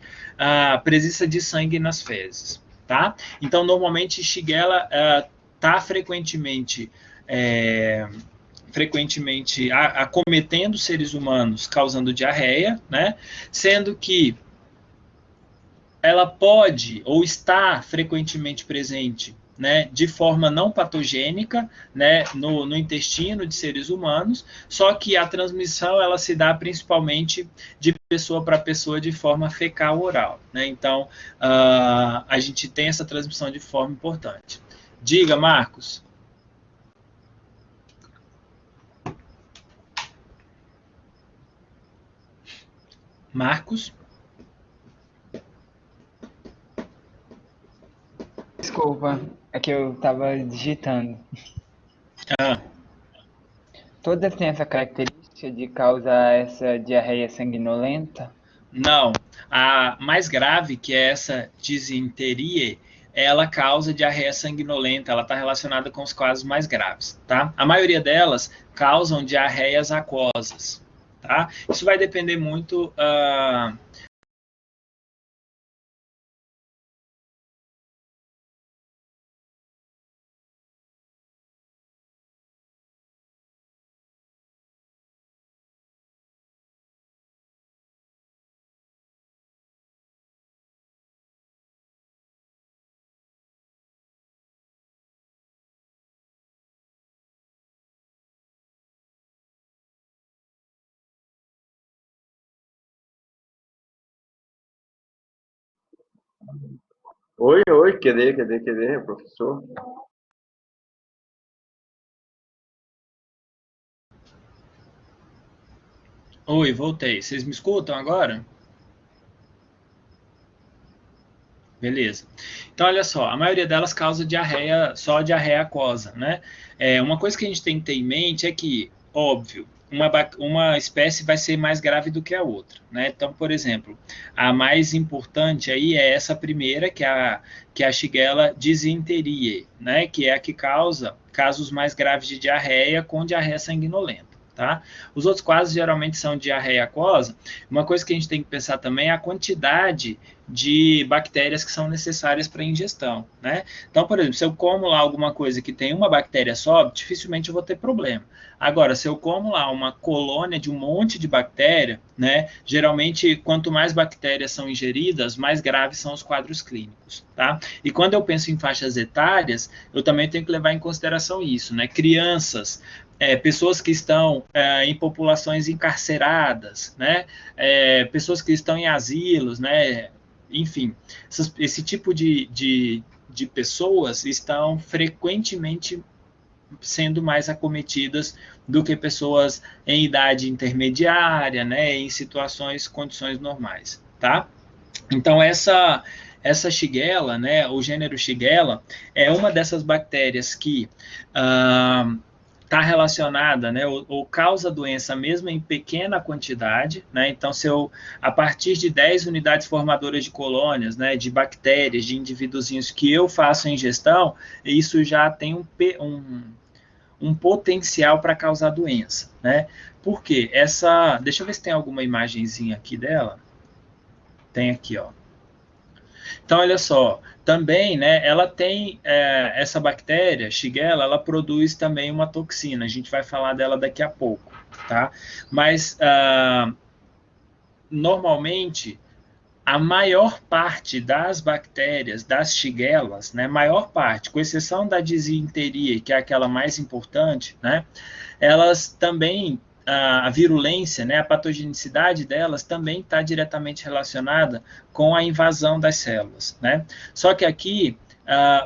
presença de sangue nas fezes, tá? Então, normalmente, Shigella está frequentemente acometendo seres humanos, causando diarreia, né? Sendo que ela pode ou está frequentemente presente né, de forma não patogênica, né, no intestino de seres humanos, só que a transmissão ela se dá principalmente de pessoa para pessoa de forma fecal oral, né? Então, a gente tem essa transmissão de forma importante. Diga, Marcos. Marcos? Desculpa, é que eu tava digitando. Ah, Todas têm essa característica de causar essa diarreia sanguinolenta? não. A mais grave, que é essa disenteria, ela causa diarreia sanguinolenta, ela está relacionada com os casos mais graves, tá? A maioria delas causam diarreias aquosas, tá? Isso vai depender muito Oi, oi, cadê, professor? Oi, voltei. Vocês me escutam agora? Beleza. Então, olha só, a maioria delas causa diarreia, só diarreia aquosa, né? Uma coisa que a gente tem que ter em mente é que, óbvio, uma espécie vai ser mais grave do que a outra, né? Então, por exemplo, a mais importante aí é essa primeira, que é a Shigella disenteriae, né? Que é a que causa casos mais graves de diarreia com diarreia sanguinolenta. Tá? Os outros casos geralmente são diarreia aquosa. Uma coisa que a gente tem que pensar também é a quantidade de bactérias que são necessárias para a ingestão, né? Então, por exemplo, se eu como lá alguma coisa que tem uma bactéria só, dificilmente eu vou ter problema. Agora, se eu como lá uma colônia de um monte de bactéria, né? Geralmente, quanto mais bactérias são ingeridas, mais graves são os quadros clínicos, tá? E quando eu penso em faixas etárias, eu também tenho que levar em consideração isso, né? Crianças, pessoas que estão em populações encarceradas, né? Pessoas que estão em asilos, né? Enfim, esse tipo de pessoas estão frequentemente sendo mais acometidas do que pessoas em idade intermediária, né, em situações, condições normais, tá? Então essa Shigella, né, o gênero Shigella, é uma dessas bactérias que está relacionada, né, ou causa doença mesmo em pequena quantidade, né? Então, se eu, a partir de 10 unidades formadoras de colônias, né, de bactérias, de indivíduozinhos que eu faço ingestão, isso já tem um potencial para causar doença, né? Por quê? Deixa eu ver se tem alguma imagenzinha aqui dela. Tem aqui, ó. Então, olha só, também, né, ela tem essa bactéria, Shigella, ela produz também uma toxina, a gente vai falar dela daqui a pouco, tá? Mas, normalmente, a maior parte das bactérias, das Shigellas, né, maior parte, com exceção da disenteria, que é aquela mais importante, né, elas também, a virulência, né, a patogenicidade delas também está diretamente relacionada com a invasão das células, né? Só que aqui,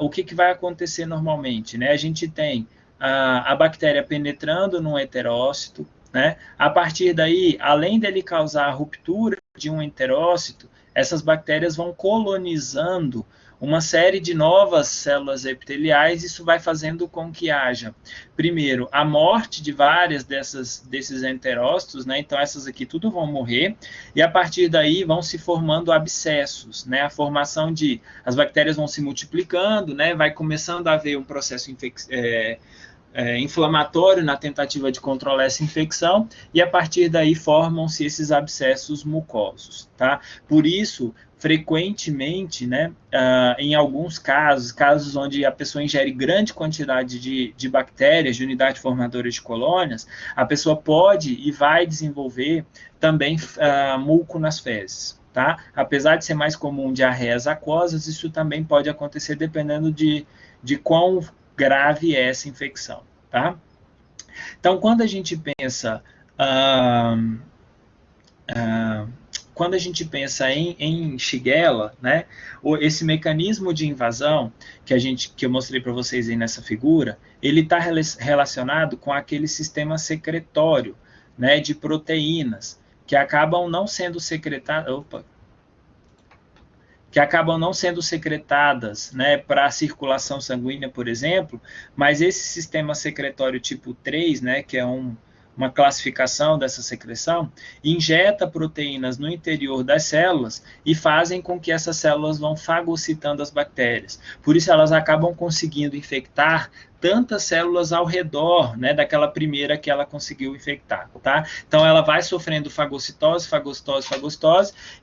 o que vai acontecer normalmente, né? A gente tem a bactéria penetrando num heterócito, né? A partir daí, além dele causar a ruptura de um enterócito, essas bactérias vão colonizando uma série de novas células epiteliais, isso vai fazendo com que haja, primeiro, a morte de várias desses enterócitos, né? Então essas aqui tudo vão morrer, e a partir daí vão se formando abscessos, né? A formação as bactérias vão se multiplicando, né? Vai começando a haver um processo inflamatório na tentativa de controlar essa infecção, e a partir daí formam-se esses abscessos mucosos, tá? Por isso, frequentemente, né, em alguns casos onde a pessoa ingere grande quantidade de bactérias, de unidade formadora de colônias, a pessoa pode e vai desenvolver também muco nas fezes. Tá? Apesar de ser mais comum diarreias aquosas, isso também pode acontecer dependendo de quão grave é essa infecção, tá? Então, quando a gente pensa quando a gente pensa em Shigella, né, esse mecanismo de invasão que eu mostrei para vocês aí nessa figura, ele está relacionado com aquele sistema secretório, né, de proteínas que acabam não sendo secretadas, né, para a circulação sanguínea, por exemplo, mas esse sistema secretório tipo 3, né, que é uma classificação dessa secreção, injeta proteínas no interior das células e fazem com que essas células vão fagocitando as bactérias. Por isso elas acabam conseguindo infectar tantas células ao redor, né, daquela primeira que ela conseguiu infectar, tá? Então ela vai sofrendo fagocitose,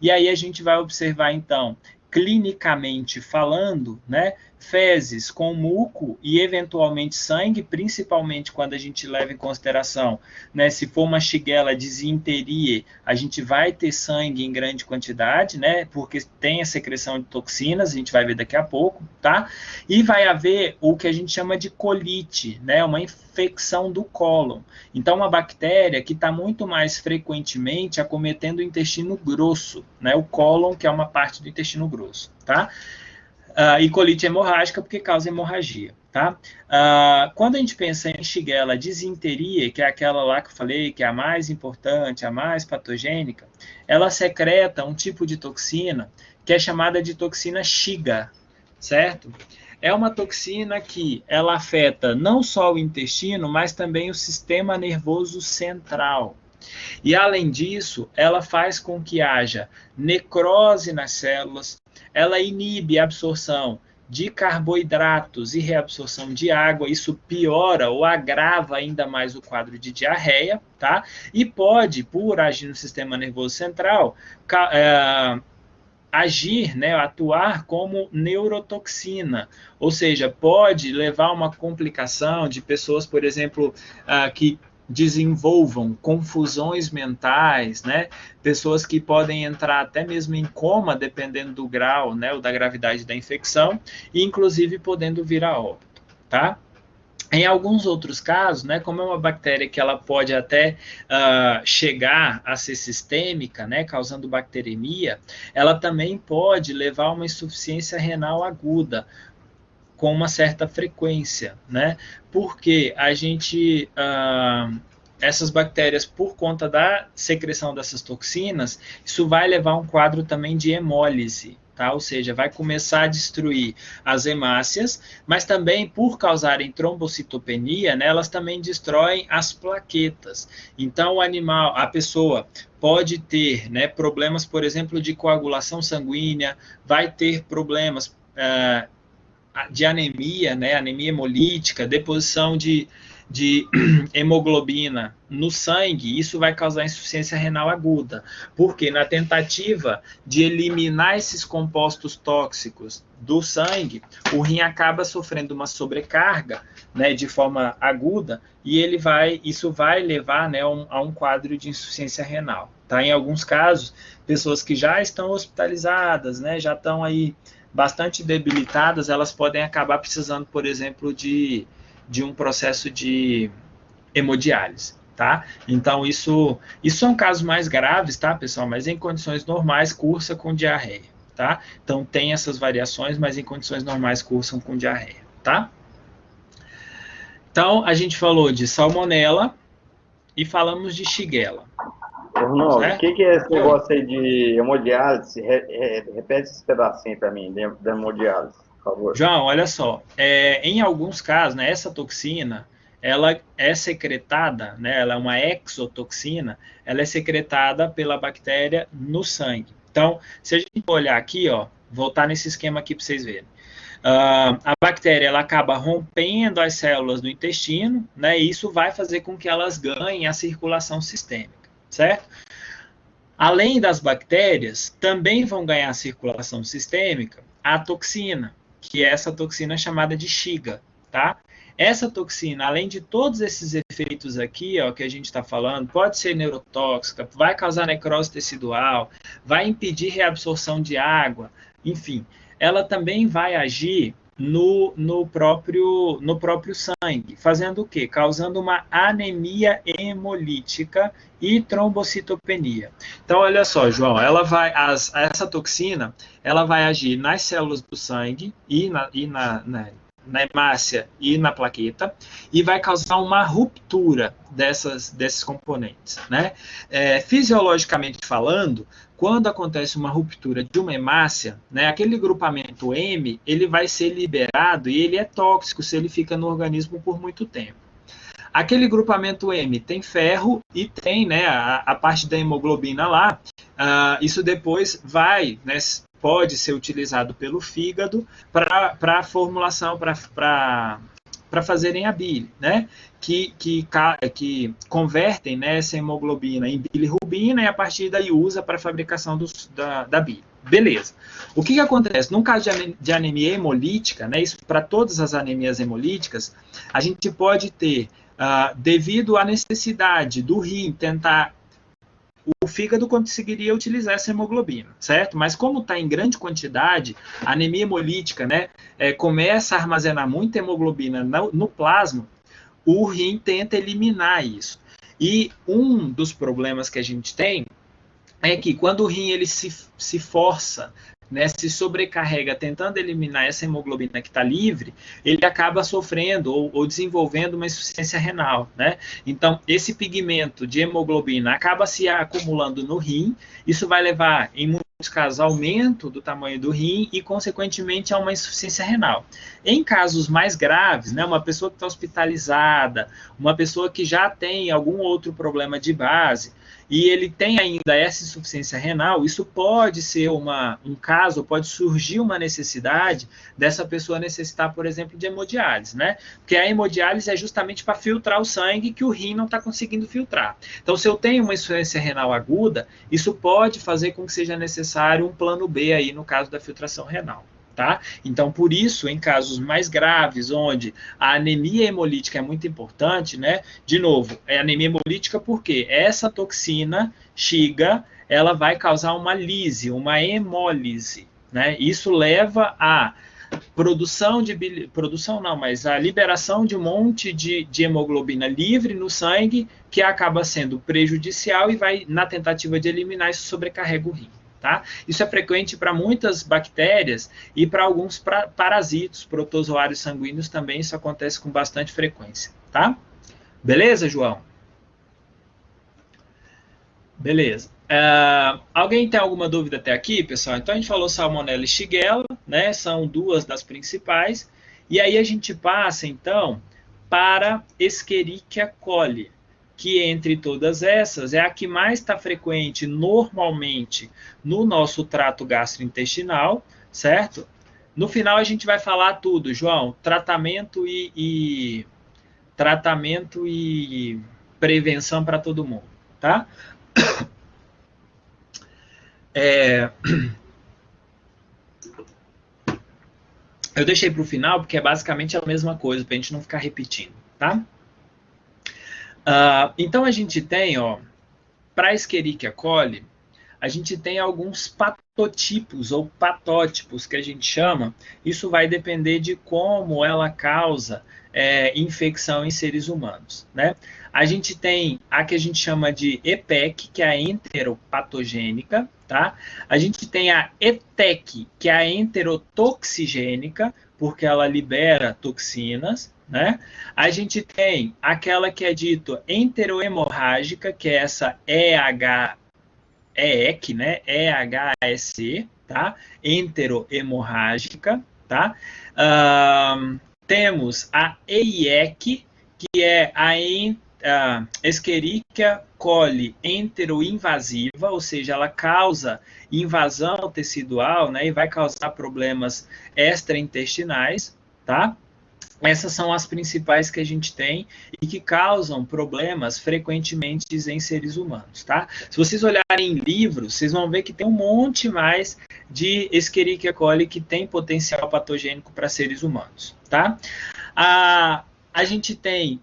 e aí a gente vai observar então, clinicamente falando, né, fezes com muco e eventualmente sangue, principalmente quando a gente leva em consideração, né, se for uma Shigella disenterie, a gente vai ter sangue em grande quantidade, né, porque tem a secreção de toxinas, a gente vai ver daqui a pouco, tá? E vai haver o que a gente chama de colite, né, uma infecção do cólon. Então, uma bactéria que está muito mais frequentemente acometendo o intestino grosso, né, o cólon, que é uma parte do intestino grosso, tá? E colite hemorrágica porque causa hemorragia, tá? Quando a gente pensa em Shigella disenterie, que é aquela lá que eu falei, que é a mais importante, a mais patogênica, ela secreta um tipo de toxina que é chamada de toxina Shiga, certo? É uma toxina que ela afeta não só o intestino, mas também o sistema nervoso central. E, além disso, ela faz com que haja necrose nas células, ela inibe a absorção de carboidratos e reabsorção de água, isso piora ou agrava ainda mais o quadro de diarreia, tá? E pode, por agir no sistema nervoso central, agir, né, atuar como neurotoxina, ou seja, pode levar a uma complicação de pessoas, por exemplo, que desenvolvam confusões mentais, né? Pessoas que podem entrar até mesmo em coma, dependendo do grau, né, ou da gravidade da infecção, e inclusive podendo vir a óbito, tá? Em alguns outros casos, né, como é uma bactéria que ela pode até chegar a ser sistêmica, né, causando bacteremia, ela também pode levar a uma insuficiência renal aguda, com uma certa frequência, né? Porque a gente, essas bactérias, por conta da secreção dessas toxinas, isso vai levar a um quadro também de hemólise, tá? Ou seja, vai começar a destruir as hemácias, mas também por causarem trombocitopenia, né, elas também destroem as plaquetas. Então, o animal, a pessoa pode ter, né, problemas, por exemplo, de coagulação sanguínea, vai ter problemas de anemia, né, anemia hemolítica, deposição de hemoglobina no sangue, isso vai causar insuficiência renal aguda, porque na tentativa de eliminar esses compostos tóxicos do sangue, o rim acaba sofrendo uma sobrecarga, né, de forma aguda, e isso vai levar, né, a um quadro de insuficiência renal. Tá? Em alguns casos, pessoas que já estão hospitalizadas, né, já estão aí bastante debilitadas, elas podem acabar precisando, por exemplo, de um processo de hemodiálise, tá? Então, isso são casos mais graves, tá, pessoal? Mas em condições normais, cursa com diarreia, tá? Então, tem essas variações, mas em condições normais, cursam com diarreia, tá? Então, a gente falou de salmonela e falamos de Shigella. Ronaldo, o que é esse negócio aí de hemodiálise? Repete esse pedacinho para mim, da hemodiálise, por favor. João, olha só, em alguns casos, né, essa toxina, ela é secretada, né, ela é uma exotoxina, ela é secretada pela bactéria no sangue. Então, se a gente olhar aqui, ó, voltar nesse esquema aqui para vocês verem. A bactéria ela acaba rompendo as células do intestino, né, e isso vai fazer com que elas ganhem a circulação sistêmica, certo? Além das bactérias, também vão ganhar circulação sistêmica a toxina, que é essa toxina chamada de Shiga, tá? Essa toxina, além de todos esses efeitos aqui, ó, que a gente está falando, pode ser neurotóxica, vai causar necrose tecidual, vai impedir reabsorção de água, enfim, ela também vai agir no próprio sangue, fazendo o quê? Causando uma anemia hemolítica e trombocitopenia. Então, olha só, João, essa toxina, ela vai agir nas células do sangue e na hemácia e na plaqueta, e vai causar uma ruptura desses componentes, né? Fisiologicamente falando, quando acontece uma ruptura de uma hemácia, né, aquele grupamento M, ele vai ser liberado e ele é tóxico se ele fica no organismo por muito tempo. Aquele grupamento M tem ferro e tem, né, a parte da hemoglobina lá, isso depois vai, né, pode ser utilizado pelo fígado para a formulação, para fazerem a bile, né? Que convertem, né, essa hemoglobina em bilirrubina e a partir daí usa para a fabricação da bile. Beleza. O que acontece? No caso de anemia hemolítica, né, isso para todas as anemias hemolíticas, a gente pode ter, devido à necessidade do rim tentar, o fígado conseguiria utilizar essa hemoglobina, certo? Mas como está em grande quantidade, a anemia hemolítica, né, começa a armazenar muita hemoglobina no plasma, o rim tenta eliminar isso. E um dos problemas que a gente tem é que quando o rim ele se força, né, se sobrecarrega tentando eliminar essa hemoglobina que está livre, ele acaba sofrendo ou desenvolvendo uma insuficiência renal, né? Então, esse pigmento de hemoglobina acaba se acumulando no rim, isso vai levar, em muitos casos, ao aumento do tamanho do rim e, consequentemente, a uma insuficiência renal. Em casos mais graves, né, uma pessoa que está hospitalizada, uma pessoa que já tem algum outro problema de base, e ele tem ainda essa insuficiência renal, isso pode ser um caso, pode surgir uma necessidade dessa pessoa necessitar, por exemplo, de hemodiálise, né? Porque a hemodiálise é justamente para filtrar o sangue que o rim não está conseguindo filtrar. Então, se eu tenho uma insuficiência renal aguda, isso pode fazer com que seja necessário um plano B aí no caso da filtração renal. Tá? Então, por isso, em casos mais graves, onde a anemia hemolítica é muito importante, né? De novo, é anemia hemolítica porque essa toxina, Shiga, ela vai causar uma lise, uma hemólise, né? Isso leva a mas a liberação de um monte de hemoglobina livre no sangue, que acaba sendo prejudicial e vai, na tentativa de eliminar, isso sobrecarrega o rim. Tá? Isso é frequente para muitas bactérias e para alguns parasitos, protozoários sanguíneos também isso acontece com bastante frequência. Tá? Beleza, João? Beleza. Alguém tem alguma dúvida até aqui, pessoal? Então a gente falou Salmonella e Shigella, né? São duas das principais. E aí a gente passa, então, para Escherichia coli, que entre todas essas é a que mais está frequente normalmente no nosso trato gastrointestinal, certo? No final a gente vai falar tudo, João, tratamento e prevenção para todo mundo, tá? Eu deixei para o final porque é basicamente a mesma coisa, para a gente não ficar repetindo, tá? Então a gente tem, ó, para a Escherichia coli, a gente tem alguns patotipos ou patótipos que a gente chama. Isso vai depender de como ela causa infecção em seres humanos, né? A gente tem a que a gente chama de EPEC, que é a enteropatogênica, tá? A gente tem a ETEC, que é a enterotoxigênica, porque ela libera toxinas, né? A gente tem aquela que é dito enterohemorrágica, que é essa EHEC, né? EHEC, tá? Enterohemorrágica, tá? Temos a EIEC, que é a Escherichia coli enteroinvasiva, ou seja, ela causa invasão tecidual, né? E vai causar problemas extraintestinais, tá? Essas são as principais que a gente tem e que causam problemas frequentemente em seres humanos, tá? Se vocês olharem em livros, vocês vão ver que tem um monte mais de Escherichia coli que tem potencial patogênico para seres humanos, tá? A gente tem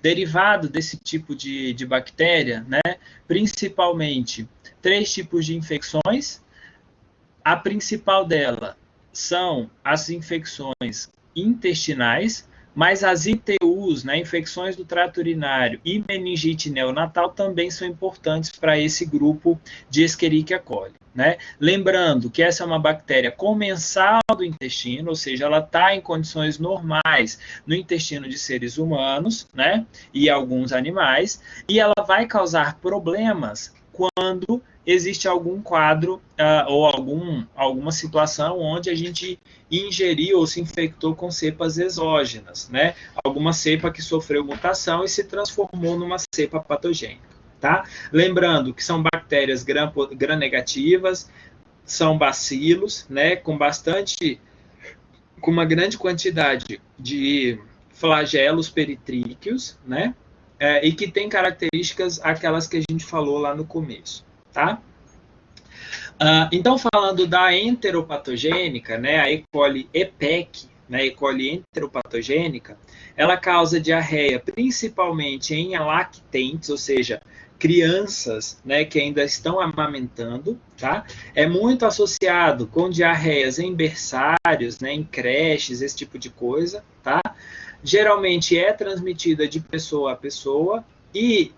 derivado desse tipo de bactéria, né? Principalmente 3 tipos de infecções. A principal dela são as infecções intestinais, mas as ITUs, né, infecções do trato urinário e meningite neonatal também são importantes para esse grupo de Escherichia coli. Né? Lembrando que essa é uma bactéria comensal do intestino, ou seja, ela está em condições normais no intestino de seres humanos, né, e alguns animais, e ela vai causar problemas quando existe algum quadro ou alguma situação onde a gente ingeriu ou se infectou com cepas exógenas, né? Alguma cepa que sofreu mutação e se transformou numa cepa patogênica. Tá? Lembrando que são bactérias gram-negativas, são bacilos, né, com uma grande quantidade de flagelos peritríqueos, né, e que tem características aquelas que a gente falou lá no começo. Tá? Então, falando da enteropatogênica, né, a E. coli EPEC, né, E. coli enteropatogênica, ela causa diarreia principalmente em lactentes, ou seja, crianças, né, que ainda estão amamentando, tá? É muito associado com diarreias em berçários, né, em creches, esse tipo de coisa, tá? Geralmente é transmitida de pessoa a pessoa e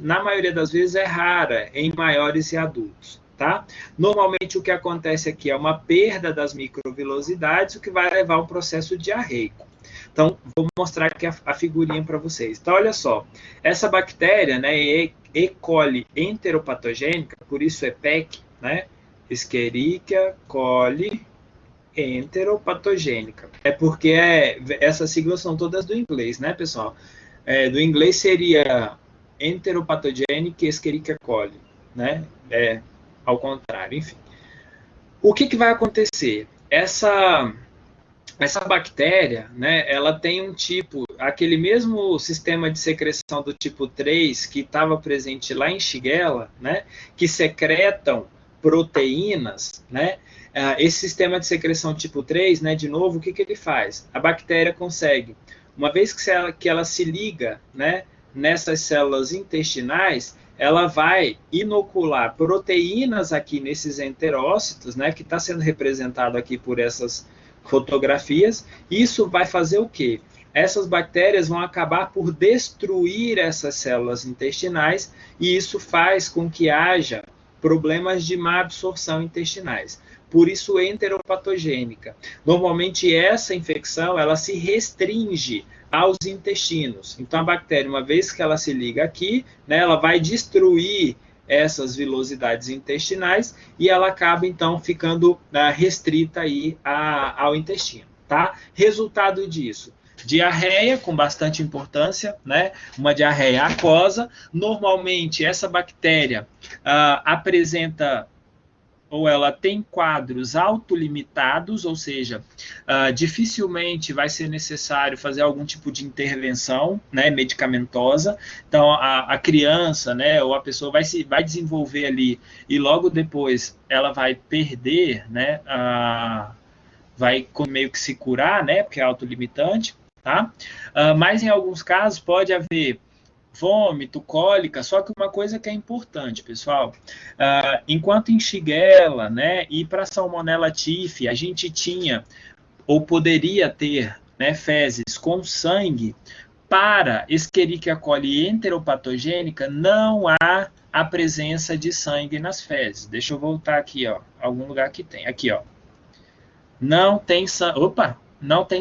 na maioria das vezes é rara em maiores e adultos, tá? Normalmente o que acontece aqui é uma perda das microvilosidades, o que vai levar a um processo diarreico. Então, vou mostrar aqui a figurinha para vocês. Então, olha só, essa bactéria, né, E. coli enteropatogênica, por isso é EPEC, né, Escherichia coli enteropatogênica. É porque essas siglas são todas do inglês, né, pessoal? Do inglês seria Enteropatogenic Escherichia coli, né? Ao contrário, enfim. O que vai acontecer? Essa bactéria, né, ela tem um tipo, aquele mesmo sistema de secreção do tipo 3 que estava presente lá em Shigella, né, que secretam proteínas, né, esse sistema de secreção tipo 3, né, de novo, o que ele faz? A bactéria consegue, uma vez que ela se liga, né, nessas células intestinais, ela vai inocular proteínas aqui nesses enterócitos, né, que está sendo representado aqui por essas fotografias. Isso vai fazer o quê? Essas bactérias vão acabar por destruir essas células intestinais e isso faz com que haja problemas de má absorção intestinais. Por isso, enteropatogênica. Normalmente, essa infecção ela se restringe aos intestinos. Então, a bactéria, uma vez que ela se liga aqui, né, ela vai destruir essas vilosidades intestinais e ela acaba, então, ficando restrita aí ao intestino. Tá? Resultado disso, diarreia com bastante importância, né? Uma diarreia aquosa. Normalmente, essa bactéria apresenta ou ela tem quadros autolimitados, ou seja, dificilmente vai ser necessário fazer algum tipo de intervenção, né, medicamentosa. Então, a criança, né, ou a pessoa vai desenvolver ali e logo depois ela vai perder, né, vai meio que se curar, né, porque é autolimitante, tá? Mas em alguns casos pode haver vômito, cólica, só que uma coisa que é importante, pessoal, enquanto em Shigella, né, e para Salmonella typhi, a gente tinha, ou poderia ter, né, fezes com sangue, para Escherichia coli enteropatogênica, não há a presença de sangue nas fezes. Deixa eu voltar aqui, ó, algum lugar que tem, aqui, ó. Não tem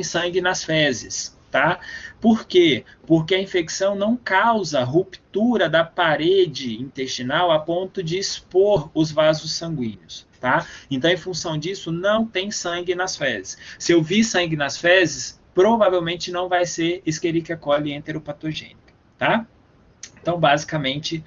sangue nas fezes. Tá? Por quê? Porque a infecção não causa ruptura da parede intestinal a ponto de expor os vasos sanguíneos. Tá? Então, em função disso, não tem sangue nas fezes. Se eu vi sangue nas fezes, provavelmente não vai ser Escherichia coli enteropatogênica. Tá? Então, basicamente,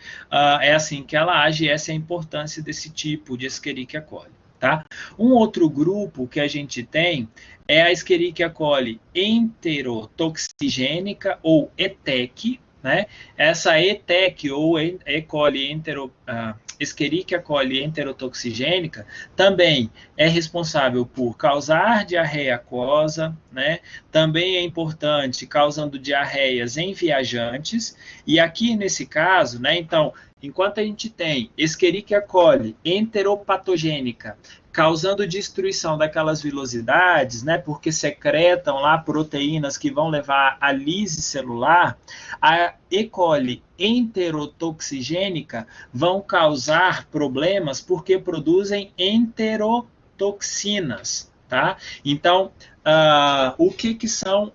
é assim que ela age e essa é a importância desse tipo de Escherichia coli. Tá? Um outro grupo que a gente tem é a Escherichia coli enterotoxigênica ou ETEC, né? Essa ETEC ou Escherichia coli enterotoxigênica também é responsável por causar diarreia aquosa, né? Também é importante causando diarreias em viajantes e aqui nesse caso, né? Então enquanto a gente tem Escherichia coli enteropatogênica, causando destruição daquelas vilosidades, né, porque secretam lá proteínas que vão levar à lise celular, a E. coli enterotoxigênica vão causar problemas porque produzem enterotoxinas, tá? Então, o que são,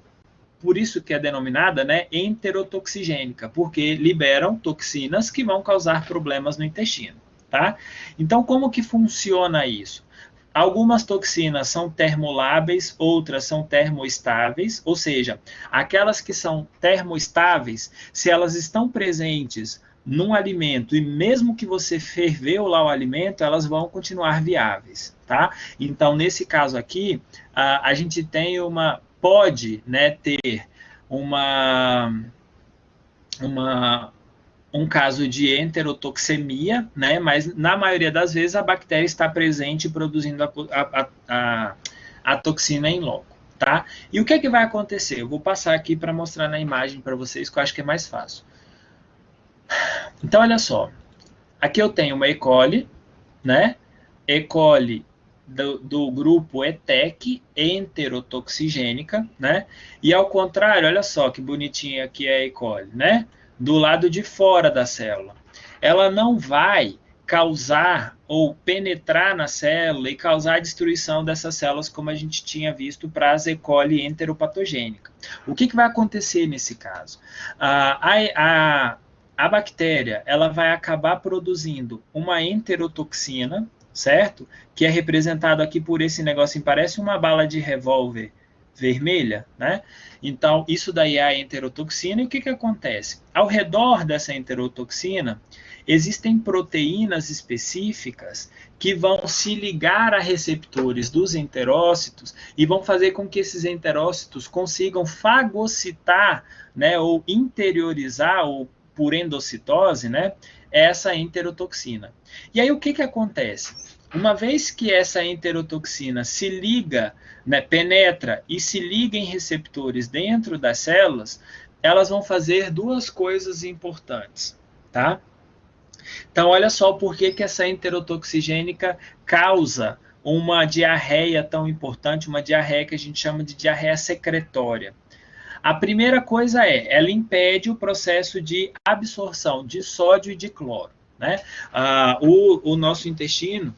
por isso que é denominada, né, enterotoxigênica, porque liberam toxinas que vão causar problemas no intestino, tá? Então, como que funciona isso? Algumas toxinas são termoláveis, outras são termoestáveis, ou seja, aquelas que são termoestáveis, se elas estão presentes num alimento e mesmo que você ferveu lá o alimento, elas vão continuar viáveis, tá? Então, nesse caso aqui, a gente tem pode, né, ter um caso de enterotoxemia, né, mas na maioria das vezes a bactéria está presente produzindo a toxina em loco, tá? E o que é que vai acontecer? Eu vou passar aqui para mostrar na imagem para vocês, que eu acho que é mais fácil. Então, olha só. Aqui eu tenho uma E. coli, né? E. coli do grupo ETEC, enterotoxigênica, né? E ao contrário, olha só que bonitinha aqui é a E. coli, né? Do lado de fora da célula. Ela não vai causar ou penetrar na célula e causar a destruição dessas células, como a gente tinha visto para as E. coli enteropatogênica. O que vai acontecer nesse caso? A bactéria ela vai acabar produzindo uma enterotoxina, certo? Que é representado aqui por esse negocinho, parece uma bala de revólver vermelha, né? Então, isso daí é a enterotoxina. E o que acontece? Ao redor dessa enterotoxina, existem proteínas específicas que vão se ligar a receptores dos enterócitos e vão fazer com que esses enterócitos consigam fagocitar, né, ou interiorizar, ou por endocitose, né, essa enterotoxina. E aí o que acontece? Uma vez que essa enterotoxina se liga, né, penetra e se liga em receptores dentro das células, elas vão fazer duas coisas importantes, tá? Então, olha só por que essa enterotoxigênica causa uma diarreia tão importante, uma diarreia que a gente chama de diarreia secretória. A primeira coisa ela impede o processo de absorção de sódio e de cloro, né? O nosso intestino,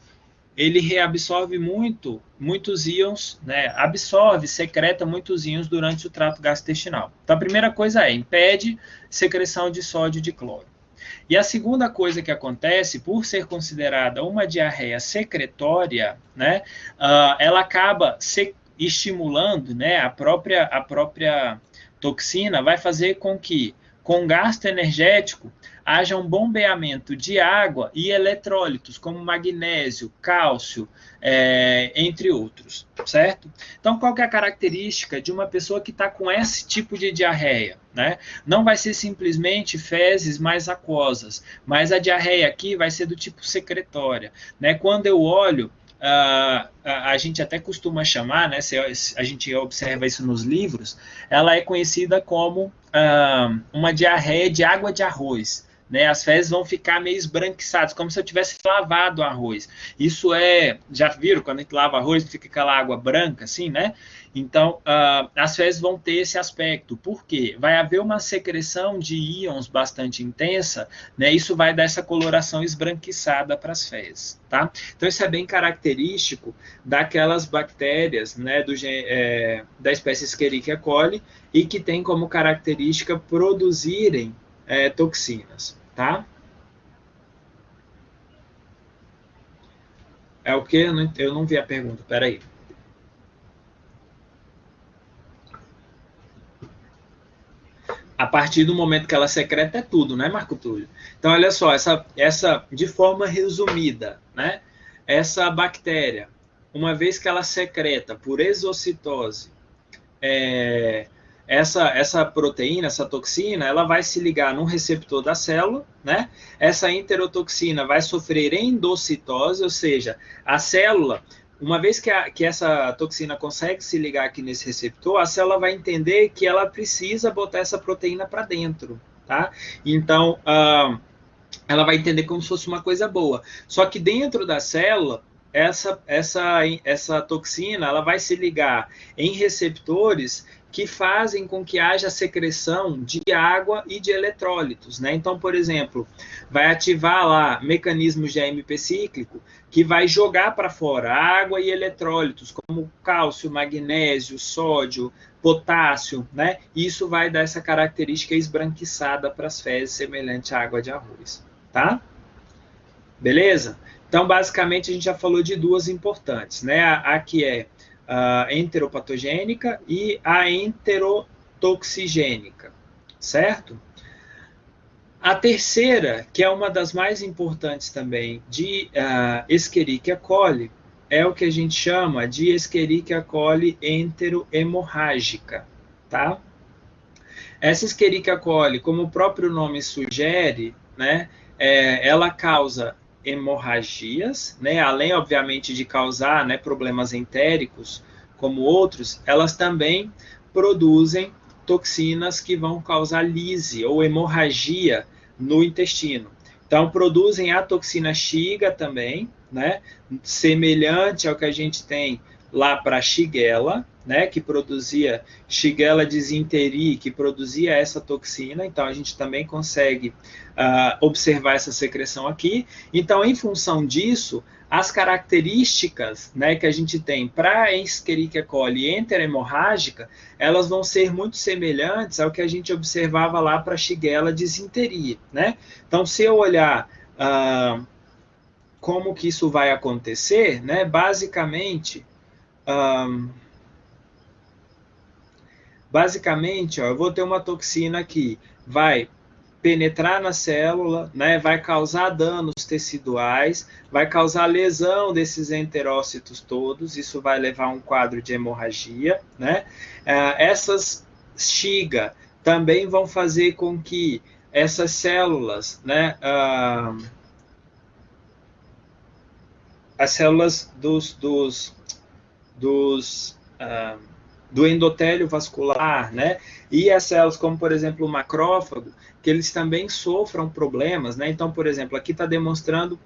ele reabsorve muitos íons, né? Secreta muitos íons durante o trato gastrointestinal. Então, a primeira coisa impede secreção de sódio e de cloro. E a segunda coisa que acontece, por ser considerada uma diarreia secretória, né? Ela acaba estimulando, né, a própria toxina, vai fazer com que, com gasto energético, haja um bombeamento de água e eletrólitos, como magnésio, cálcio, entre outros, certo? Então, qual que é a característica de uma pessoa que está com esse tipo de diarreia, né? Não vai ser simplesmente fezes mais aquosas, mas a diarreia aqui vai ser do tipo secretória, né? Quando eu olho, a gente até costuma chamar, né, se a gente observa isso nos livros, ela é conhecida como uma diarreia de água de arroz. Né, as fezes vão ficar meio esbranquiçadas, como se eu tivesse lavado arroz. Isso já viram quando a gente lava arroz, fica aquela água branca assim, né? Então, as fezes vão ter esse aspecto. Por quê? Vai haver uma secreção de íons bastante intensa, né? Isso vai dar essa coloração esbranquiçada para as fezes, tá? Então, isso é bem característico daquelas bactérias, né, da espécie Escherichia coli, e que tem como característica produzirem toxinas, tá? É o que? Eu não vi a pergunta, peraí. A partir do momento que ela secreta é tudo, né, Marco Túlio? Então, olha só, essa de forma resumida, né? Essa bactéria, uma vez que ela secreta por exocitose, essa proteína, essa toxina, ela vai se ligar num receptor da célula, né? Essa enterotoxina vai sofrer endocitose, ou seja, a célula, uma vez que essa toxina consegue se ligar aqui nesse receptor, a célula vai entender que ela precisa botar essa proteína para dentro, tá? Então, ela vai entender como se fosse uma coisa boa. Só que dentro da célula, essa toxina ela vai se ligar em receptores que fazem com que haja secreção de água e de eletrólitos, né? Então, por exemplo, vai ativar lá mecanismos de AMP cíclico que vai jogar para fora água e eletrólitos, como cálcio, magnésio, sódio, potássio, né? E isso vai dar essa característica esbranquiçada para as fezes, semelhante à água de arroz, tá? Beleza? Então, basicamente, a gente já falou de duas importantes, né? A que é a enteropatogênica e a enterotoxigênica, certo? A terceira, que é uma das mais importantes também, de Escherichia coli, é o que a gente chama de Escherichia coli enterohemorrágica, tá? Essa Escherichia coli, como o próprio nome sugere, né, ela causa hemorragias, né, além, obviamente, de causar, né, problemas entéricos, como outros, elas também produzem toxinas que vão causar lise ou hemorragia no intestino. Então, produzem a toxina Shiga também, né, semelhante ao que a gente tem lá para a Shigella, né, que produzia Shigella dysentery, que produzia essa toxina. Então, a gente também consegue observar essa secreção aqui. Então, em função disso, as características, né, que a gente tem para a Escherichia coli enterohemorrágica, elas vão ser muito semelhantes ao que a gente observava lá para a Shigella dysentery, né? Então, se eu olhar como que isso vai acontecer, né, basicamente, ó, eu vou ter uma toxina que vai penetrar na célula, né, vai causar danos teciduais, vai causar lesão desses enterócitos todos, isso vai levar a um quadro de hemorragia, né? Essas Shiga também vão fazer com que essas células, né, as células do endotélio vascular, né? E as células como, por exemplo, o macrófago, que eles também sofram problemas, né? Então, por exemplo, aqui está demonstrando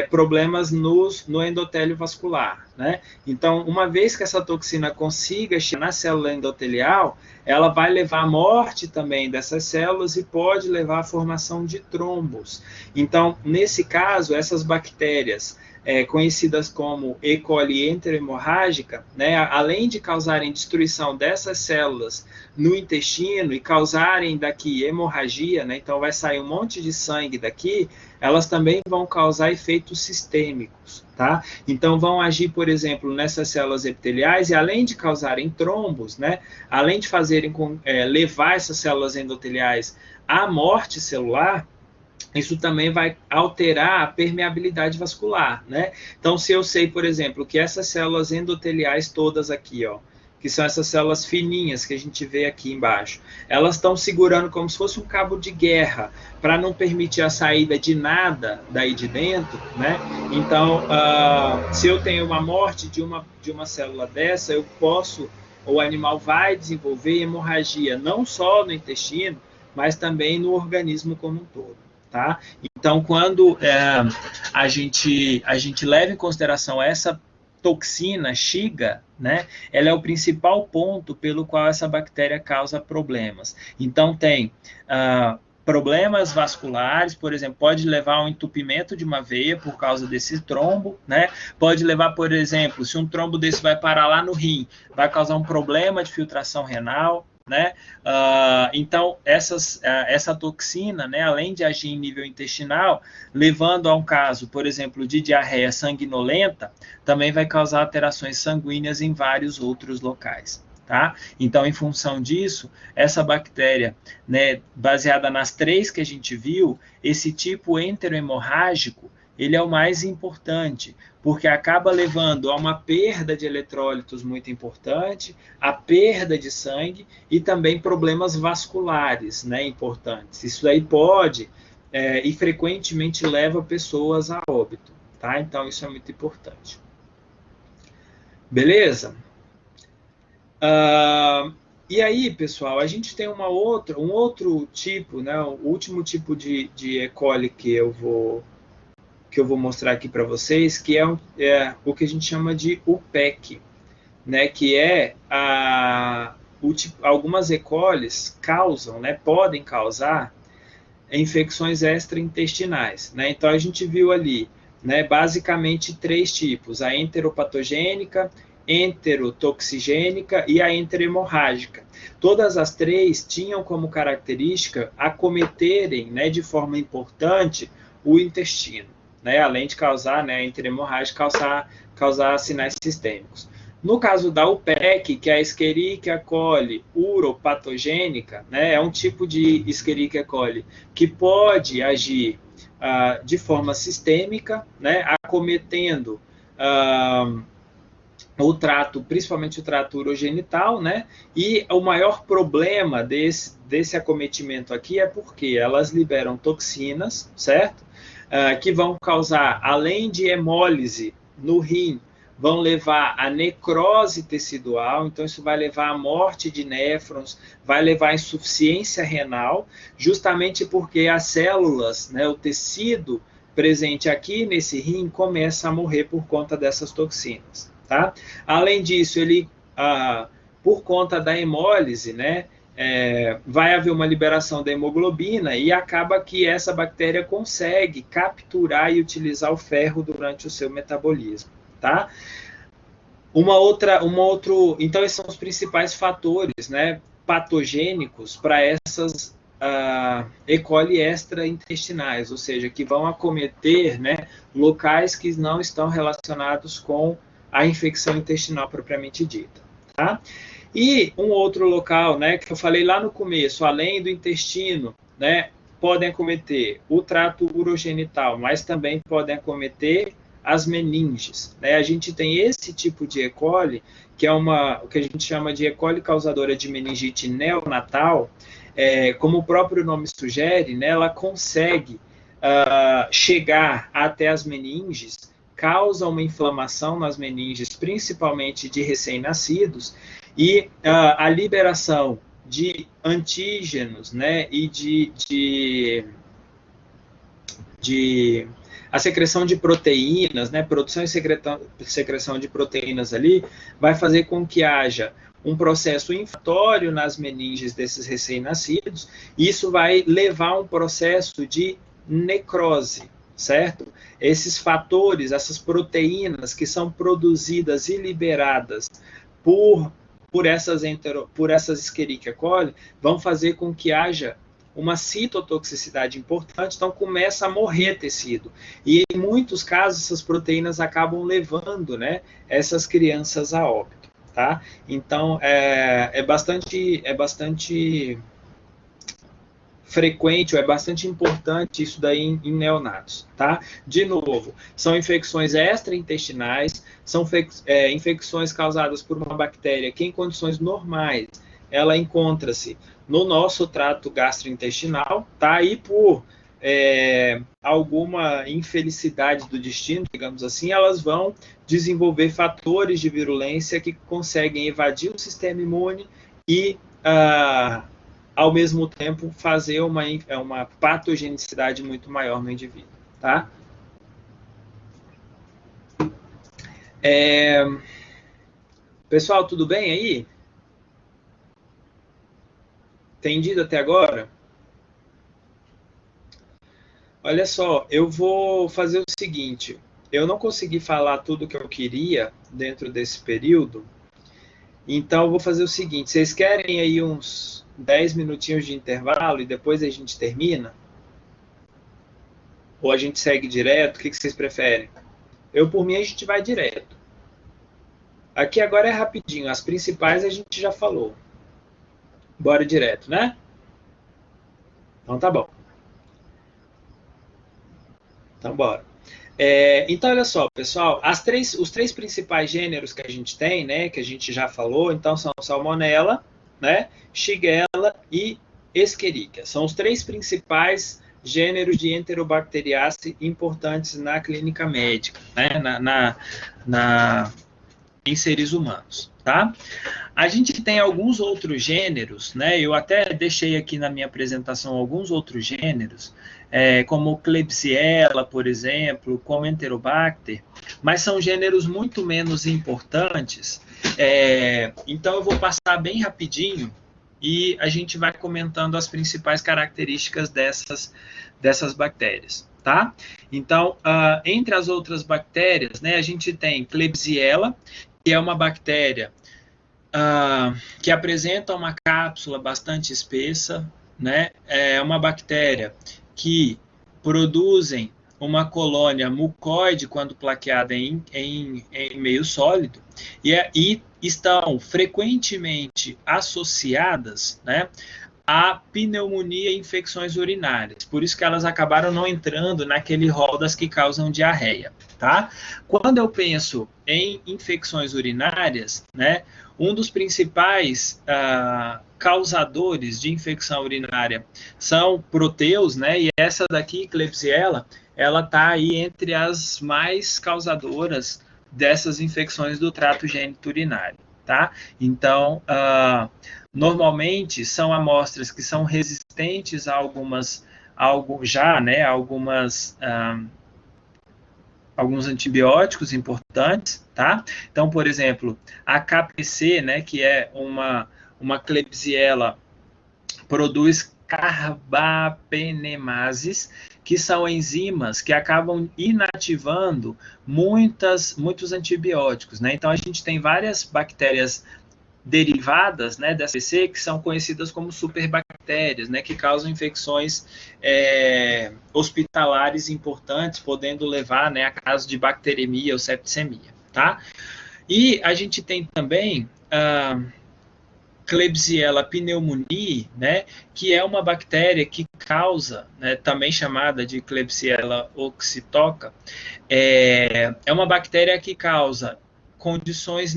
problemas no endotélio vascular, né? Então, uma vez que essa toxina consiga chegar na célula endotelial, ela vai levar à morte também dessas células e pode levar à formação de trombos. Então, nesse caso, essas bactérias conhecidas como E. coli enterohemorrágica, né, além de causarem destruição dessas células no intestino e causarem daqui hemorragia, né, então vai sair um monte de sangue daqui, elas também vão causar efeitos sistêmicos, tá? Então vão agir, por exemplo, nessas células epiteliais e além de causarem trombos, né, além de fazerem levar essas células endoteliais à morte celular, isso também vai alterar a permeabilidade vascular, né? Então, se eu sei, por exemplo, que essas células endoteliais todas aqui, ó, que são essas células fininhas que a gente vê aqui embaixo, elas estão segurando como se fosse um cabo de guerra para não permitir a saída de nada daí de dentro, né? Então, se eu tenho uma morte de uma célula dessa, eu posso, o animal vai desenvolver hemorragia não só no intestino, mas também no organismo como um todo. Tá? Então, quando a gente leva em consideração essa toxina Shiga, né, ela é o principal ponto pelo qual essa bactéria causa problemas. Então, tem problemas vasculares, por exemplo, pode levar ao entupimento de uma veia por causa desse trombo, né? Pode levar, por exemplo, se um trombo desse vai parar lá no rim, vai causar um problema de filtração renal, né? Então, essa toxina, né, além de agir em nível intestinal, levando a um caso, por exemplo, de diarreia sanguinolenta, também vai causar alterações sanguíneas em vários outros locais. Tá? Então, em função disso, essa bactéria, né, baseada nas 3 que a gente viu, esse tipo enterohemorrágico, ele é o mais importante, porque acaba levando a uma perda de eletrólitos muito importante, a perda de sangue e também problemas vasculares, né, importantes. Isso aí pode e frequentemente leva pessoas a óbito, tá? Então, isso é muito importante. Beleza? E aí, pessoal, a gente tem um outro tipo, né, o último tipo de E. coli que eu vou mostrar aqui para vocês, que é o que a gente chama de UPEC, né, que é algumas E. colis causam, né, podem causar infecções extraintestinais, né? Então a gente viu ali, né, basicamente 3 tipos: a enteropatogênica, enterotoxigênica e a enterohemorrágica. Todas as 3 tinham como característica acometerem, né, de forma importante o intestino, né, além de causar, né, a enterohemorrágica causar sinais sistêmicos. No caso da UPEC, que é a Escherichia coli uropatogênica, né, é um tipo de Escherichia coli que pode agir de forma sistêmica, né, acometendo o trato, principalmente o trato urogenital, né, e o maior problema desse acometimento aqui é porque elas liberam toxinas, certo? Que vão causar, além de hemólise no rim, vão levar a necrose tecidual, então isso vai levar à morte de néfrons, vai levar à insuficiência renal, justamente porque as células, né, o tecido presente aqui nesse rim começa a morrer por conta dessas toxinas, tá? Além disso, por conta da hemólise, né, vai haver uma liberação da hemoglobina e acaba que essa bactéria consegue capturar e utilizar o ferro durante o seu metabolismo, tá? Então esses são os principais fatores, né, patogênicos para essas E. coli extraintestinais, ou seja, que vão acometer, né, locais que não estão relacionados com a infecção intestinal propriamente dita, tá? E um outro local, né, que eu falei lá no começo, além do intestino, né, podem acometer o trato urogenital, mas também podem acometer as meninges, né? A gente tem esse tipo de E. coli, que é o que a gente chama de E. coli causadora de meningite neonatal. Como o próprio nome sugere, né, ela consegue chegar até as meninges, causa uma inflamação nas meninges, principalmente de recém-nascidos, e a liberação de antígenos, né, e a secreção de proteínas, né, produção e secreção de proteínas ali, vai fazer com que haja um processo inflamatório nas meninges desses recém-nascidos, e isso vai levar a um processo de necrose, certo? Esses fatores, essas proteínas que são produzidas e liberadas por essas Escherichia coli, vão fazer com que haja uma citotoxicidade importante, então começa a morrer tecido. E em muitos casos, essas proteínas acabam levando, né, essas crianças a óbito, tá? Então, é bastante frequente, ou é bastante importante isso daí em neonatos, tá? De novo, são infecções extraintestinais, são infecções causadas por uma bactéria que em condições normais, ela encontra-se no nosso trato gastrointestinal, tá? E por alguma infelicidade do destino, digamos assim, elas vão desenvolver fatores de virulência que conseguem evadir o sistema imune e ao mesmo tempo fazer uma patogenicidade muito maior no indivíduo, tá? Pessoal, tudo bem aí? Entendido até agora? Olha só, eu vou fazer o seguinte, eu não consegui falar tudo que eu queria dentro desse período, então eu vou fazer o seguinte, vocês querem aí uns 10 minutinhos de intervalo e depois a gente termina? Ou a gente segue direto? O que vocês preferem? Por mim, a gente vai direto. Aqui agora é rapidinho, as principais a gente já falou. Bora direto, né? Então tá bom. Então bora. Então olha só, pessoal, os 3 principais gêneros que a gente tem, né, que a gente já falou, então são Salmonella, né, Shigella e Escherichia. São os 3 principais gêneros de Enterobacteriaceae importantes na clínica médica, né, em seres humanos, tá? A gente tem alguns outros gêneros, né? Eu até deixei aqui na minha apresentação alguns outros gêneros, como Klebsiella, por exemplo, como Enterobacter, mas são gêneros muito menos importantes. Então eu vou passar bem rapidinho e a gente vai comentando as principais características dessas bactérias, tá? Então, entre as outras bactérias, né, a gente tem Klebsiella, que é uma bactéria que apresenta uma cápsula bastante espessa, né? É uma bactéria que produzem uma colônia mucoide quando plaqueada em meio sólido e estão frequentemente associadas, né, a pneumonia e infecções urinárias. Por isso que elas acabaram não entrando naquele rol das que causam diarreia, tá? Quando eu penso em infecções urinárias, né, um dos principais causadores de infecção urinária são proteus, né? E essa daqui, Klebsiella, ela está aí entre as mais causadoras dessas infecções do trato geniturinário, tá? Então, normalmente são amostras que são resistentes a alguns antibióticos importantes, tá? Então, por exemplo, a KPC, né, que é uma Klebsiella, produz carbapenemases, que são enzimas que acabam inativando muitos antibióticos, né? Então, a gente tem várias bactérias derivadas, né, dessa KPC, que são conhecidas como superbactérias, né, que causam infecções hospitalares importantes, podendo levar, né, a casos de bacteremia ou septicemia, tá? E a gente tem também Klebsiella pneumoniae, né, que é uma bactéria que causa, né, também chamada de Klebsiella oxytoca, é uma bactéria que causa condições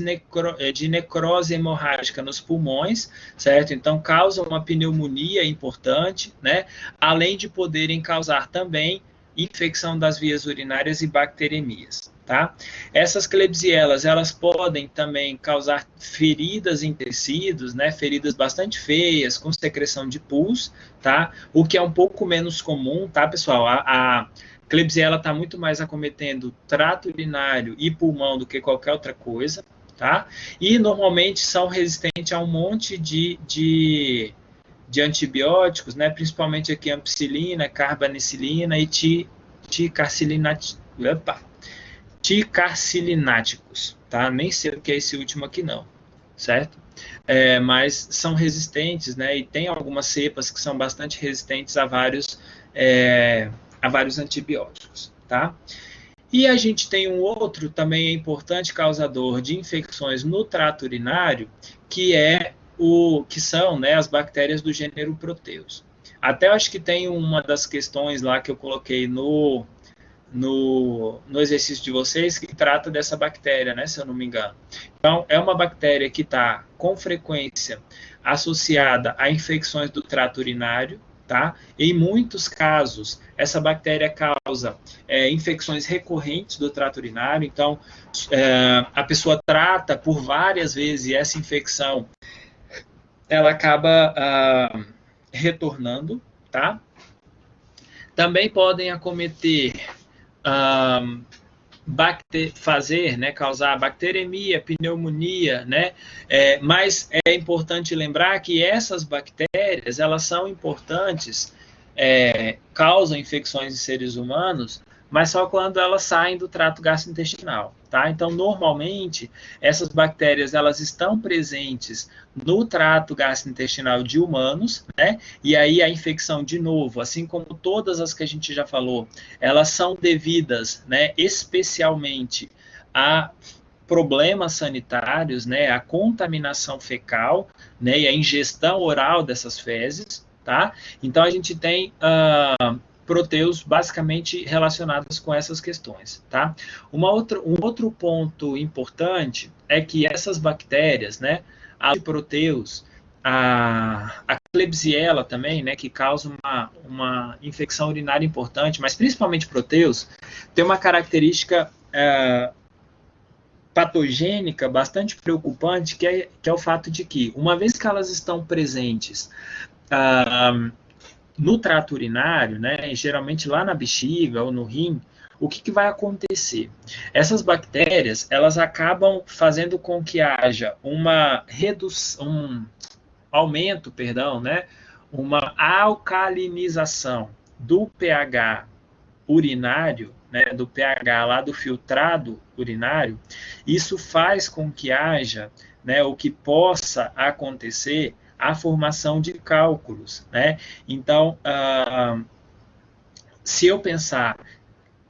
de necrose hemorrágica nos pulmões, certo? Então, causa uma pneumonia importante, né? Além de poderem causar também infecção das vias urinárias e bacteremias, tá? Essas Klebsiellas, elas podem também causar feridas em tecidos, né? Feridas bastante feias, com secreção de pus, tá? O que é um pouco menos comum, tá, pessoal? A Klebsiella está muito mais acometendo trato urinário e pulmão do que qualquer outra coisa, tá? E normalmente são resistentes a um monte de antibióticos, né? Principalmente aqui ampicilina, carbanicilina e ticarcilináticos, tá? Nem sei o que é esse último aqui não, certo? Mas são resistentes, né? E tem algumas cepas que são bastante resistentes a vários antibióticos, tá? E a gente tem um outro também importante causador de infecções no trato urinário, que são, né, as bactérias do gênero Proteus. Até acho que tem uma das questões lá que eu coloquei no exercício de vocês que trata dessa bactéria, né, se eu não me engano. Então, é uma bactéria que está com frequência associada a infecções do trato urinário, tá? Em muitos casos, essa bactéria causa infecções recorrentes do trato urinário, então a pessoa trata por várias vezes e essa infecção ela acaba retornando, tá? Também podem acometer, causar bacteremia, pneumonia, né? Mas é importante lembrar que essas bactérias, elas são importantes, causam infecções em seres humanos, mas só quando elas saem do trato gastrointestinal, tá? Então, normalmente, essas bactérias, elas estão presentes no trato gastrointestinal de humanos, né? E aí a infecção, de novo, assim como todas as que a gente já falou, elas são devidas, né, especialmente a problemas sanitários, né, a contaminação fecal, né, e a ingestão oral dessas fezes, tá? Então, a gente tem proteus basicamente relacionados com essas questões, tá? Um outro ponto importante é que essas bactérias, né, a proteus, a Klebsiella também, né, que causa uma infecção urinária importante, mas principalmente proteus, tem uma característica patogênica bastante preocupante, que é o fato de que, uma vez que elas estão presentes no trato urinário, né, geralmente lá na bexiga ou no rim, o que vai acontecer? Essas bactérias, elas acabam fazendo com que haja uma redução, um aumento, perdão, né, uma alcalinização do pH urinário, né, do pH lá do filtrado urinário. Isso faz com que haja, né, o que possa acontecer, a formação de cálculos, né? Então, se eu pensar,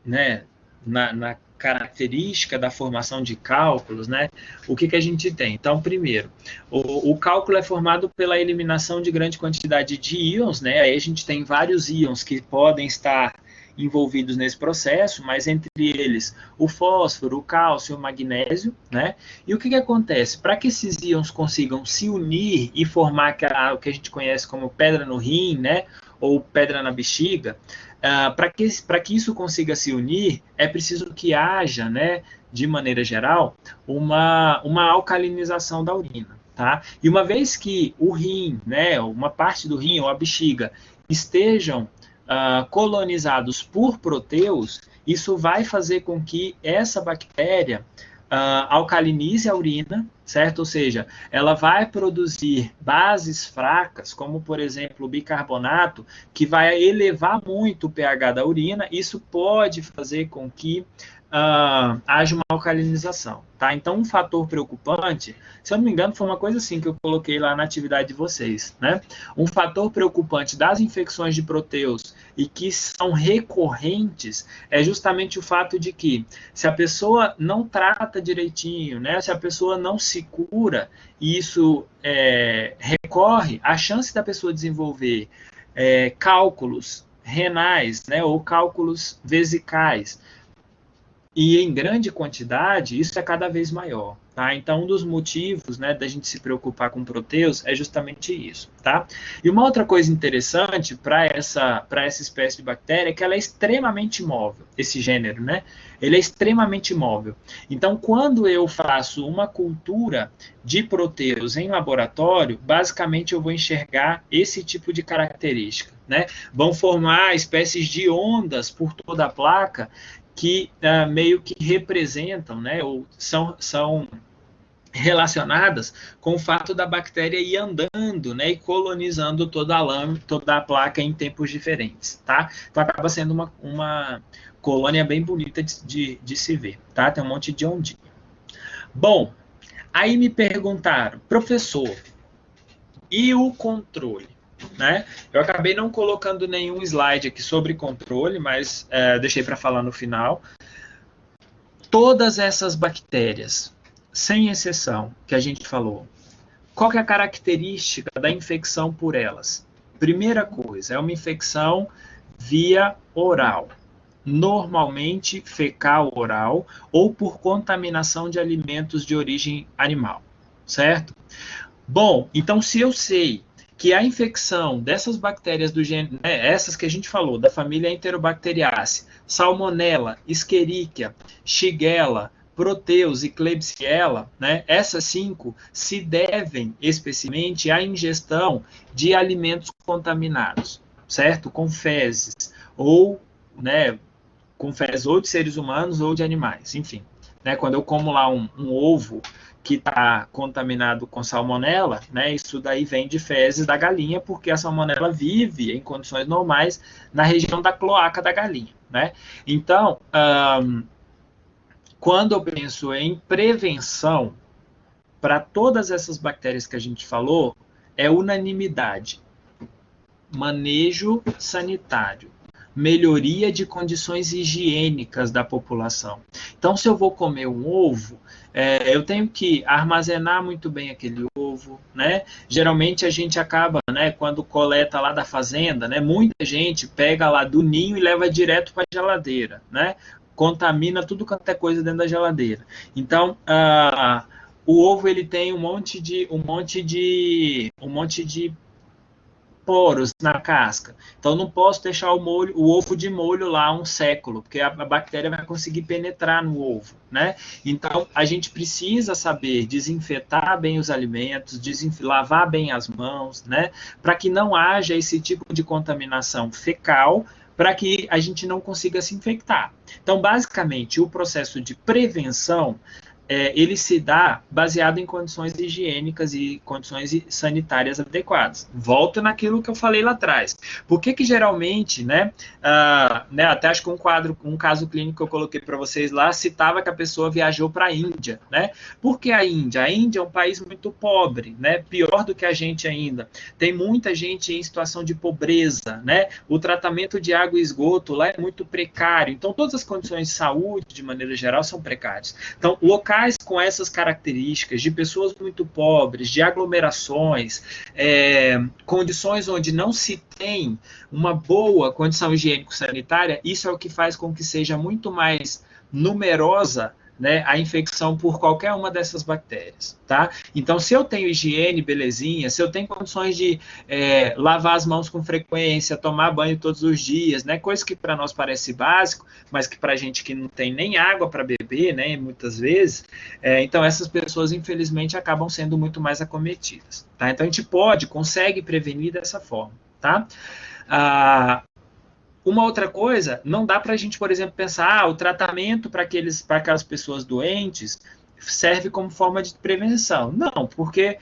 né, na característica da formação de cálculos, né, o que a gente tem? Então, primeiro, o cálculo é formado pela eliminação de grande quantidade de íons, né? Aí a gente tem vários íons que podem estar envolvidos nesse processo, mas entre eles o fósforo, o cálcio, o magnésio, né? E o que acontece? Para que esses íons consigam se unir e formar o que a gente conhece como pedra no rim, né? Ou pedra na bexiga, para que isso consiga se unir, é preciso que haja, né, de maneira geral, uma alcalinização da urina. Tá? E uma vez que o rim, né, uma parte do rim ou a bexiga estejam colonizados por proteus, isso vai fazer com que essa bactéria alcalinize a urina, certo? Ou seja, ela vai produzir bases fracas, como, por exemplo, o bicarbonato, que vai elevar muito o pH da urina. Isso pode fazer com que haja uma alcalinização, tá? Então, um fator preocupante, se eu não me engano, foi uma coisa assim que eu coloquei lá na atividade de vocês, né? Um fator preocupante das infecções de proteus e que são recorrentes é justamente o fato de que, se a pessoa não trata direitinho, né? Se a pessoa não se cura e isso recorre, a chance da pessoa desenvolver cálculos renais, né? Ou cálculos vesicais, e em grande quantidade, isso é cada vez maior. Tá? Então, um dos motivos, né, da gente se preocupar com proteus é justamente isso. Tá? E uma outra coisa interessante para essa espécie de bactéria é que ela é extremamente móvel, esse gênero, né? Ele é extremamente móvel. Então, quando eu faço uma cultura de proteus em laboratório, basicamente eu vou enxergar esse tipo de característica. Né? Vão formar espécies de ondas por toda a placa, que meio que representam, né, ou são relacionadas com o fato da bactéria ir andando, né, e colonizando toda a placa em tempos diferentes, tá? Então acaba sendo uma colônia bem bonita de se ver, tá? Tem um monte de ondinha. Bom, aí me perguntaram, professor, e o controle? Né? Eu acabei não colocando nenhum slide aqui sobre controle, mas deixei para falar no final. Todas essas bactérias, sem exceção, que a gente falou, qual que é a característica da infecção por elas? Primeira coisa, é uma infecção via oral, normalmente fecal oral ou por contaminação de alimentos de origem animal, certo? Bom, então se eu sei que a infecção dessas bactérias do gênero, né, essas que a gente falou, da família Enterobacteriaceae, Salmonella, Escherichia, Shigella, Proteus e Klebsiella, né, essas 5 se devem especificamente à ingestão de alimentos contaminados, certo? Com fezes, ou, né, com fezes ou de seres humanos ou de animais, enfim. Né, quando eu como lá um ovo que está contaminado com salmonela, né, isso daí vem de fezes da galinha, porque a salmonela vive em condições normais na região da cloaca da galinha. Né? Então, quando eu penso em prevenção, para todas essas bactérias que a gente falou, é unanimidade. Manejo sanitário. Melhoria de condições higiênicas da população. Então, se eu vou comer um ovo, eu tenho que armazenar muito bem aquele ovo, né? Geralmente a gente acaba, né, quando coleta lá da fazenda, né, muita gente pega lá do ninho e leva direto para a geladeira, né? Contamina tudo quanto é coisa dentro da geladeira. Então, o ovo ele tem um monte de poros na casca. Então, não posso deixar o ovo de molho lá um século, porque a bactéria vai conseguir penetrar no ovo, né? Então, a gente precisa saber desinfetar bem os alimentos, lavar bem as mãos, né? Para que não haja esse tipo de contaminação fecal, para que a gente não consiga se infectar. Então, basicamente, o processo de prevenção ele se dá baseado em condições higiênicas e condições sanitárias adequadas. Volto naquilo que eu falei lá atrás. Por que geralmente, até acho que um caso clínico que eu coloquei para vocês lá, citava que a pessoa viajou para a Índia, né? Por que a Índia? A Índia é um país muito pobre, né? Pior do que a gente ainda. Tem muita gente em situação de pobreza, né? O tratamento de água e esgoto lá é muito precário. Então, todas as condições de saúde, de maneira geral, são precárias. Então, locais com essas características de pessoas muito pobres, de aglomerações, condições onde não se tem uma boa condição higiênico-sanitária, isso é o que faz com que seja muito mais numerosa, né, a infecção por qualquer uma dessas bactérias, tá? Então, se eu tenho higiene, belezinha, se eu tenho condições de lavar as mãos com frequência, tomar banho todos os dias, né, coisa que para nós parece básico, mas que para a gente que não tem nem água para beber, né, muitas vezes, então essas pessoas, infelizmente, acabam sendo muito mais acometidas, tá? Então, a gente consegue prevenir dessa forma, tá? Uma outra coisa, não dá para a gente, por exemplo, pensar o tratamento para aquelas pessoas doentes serve como forma de prevenção. Não, porque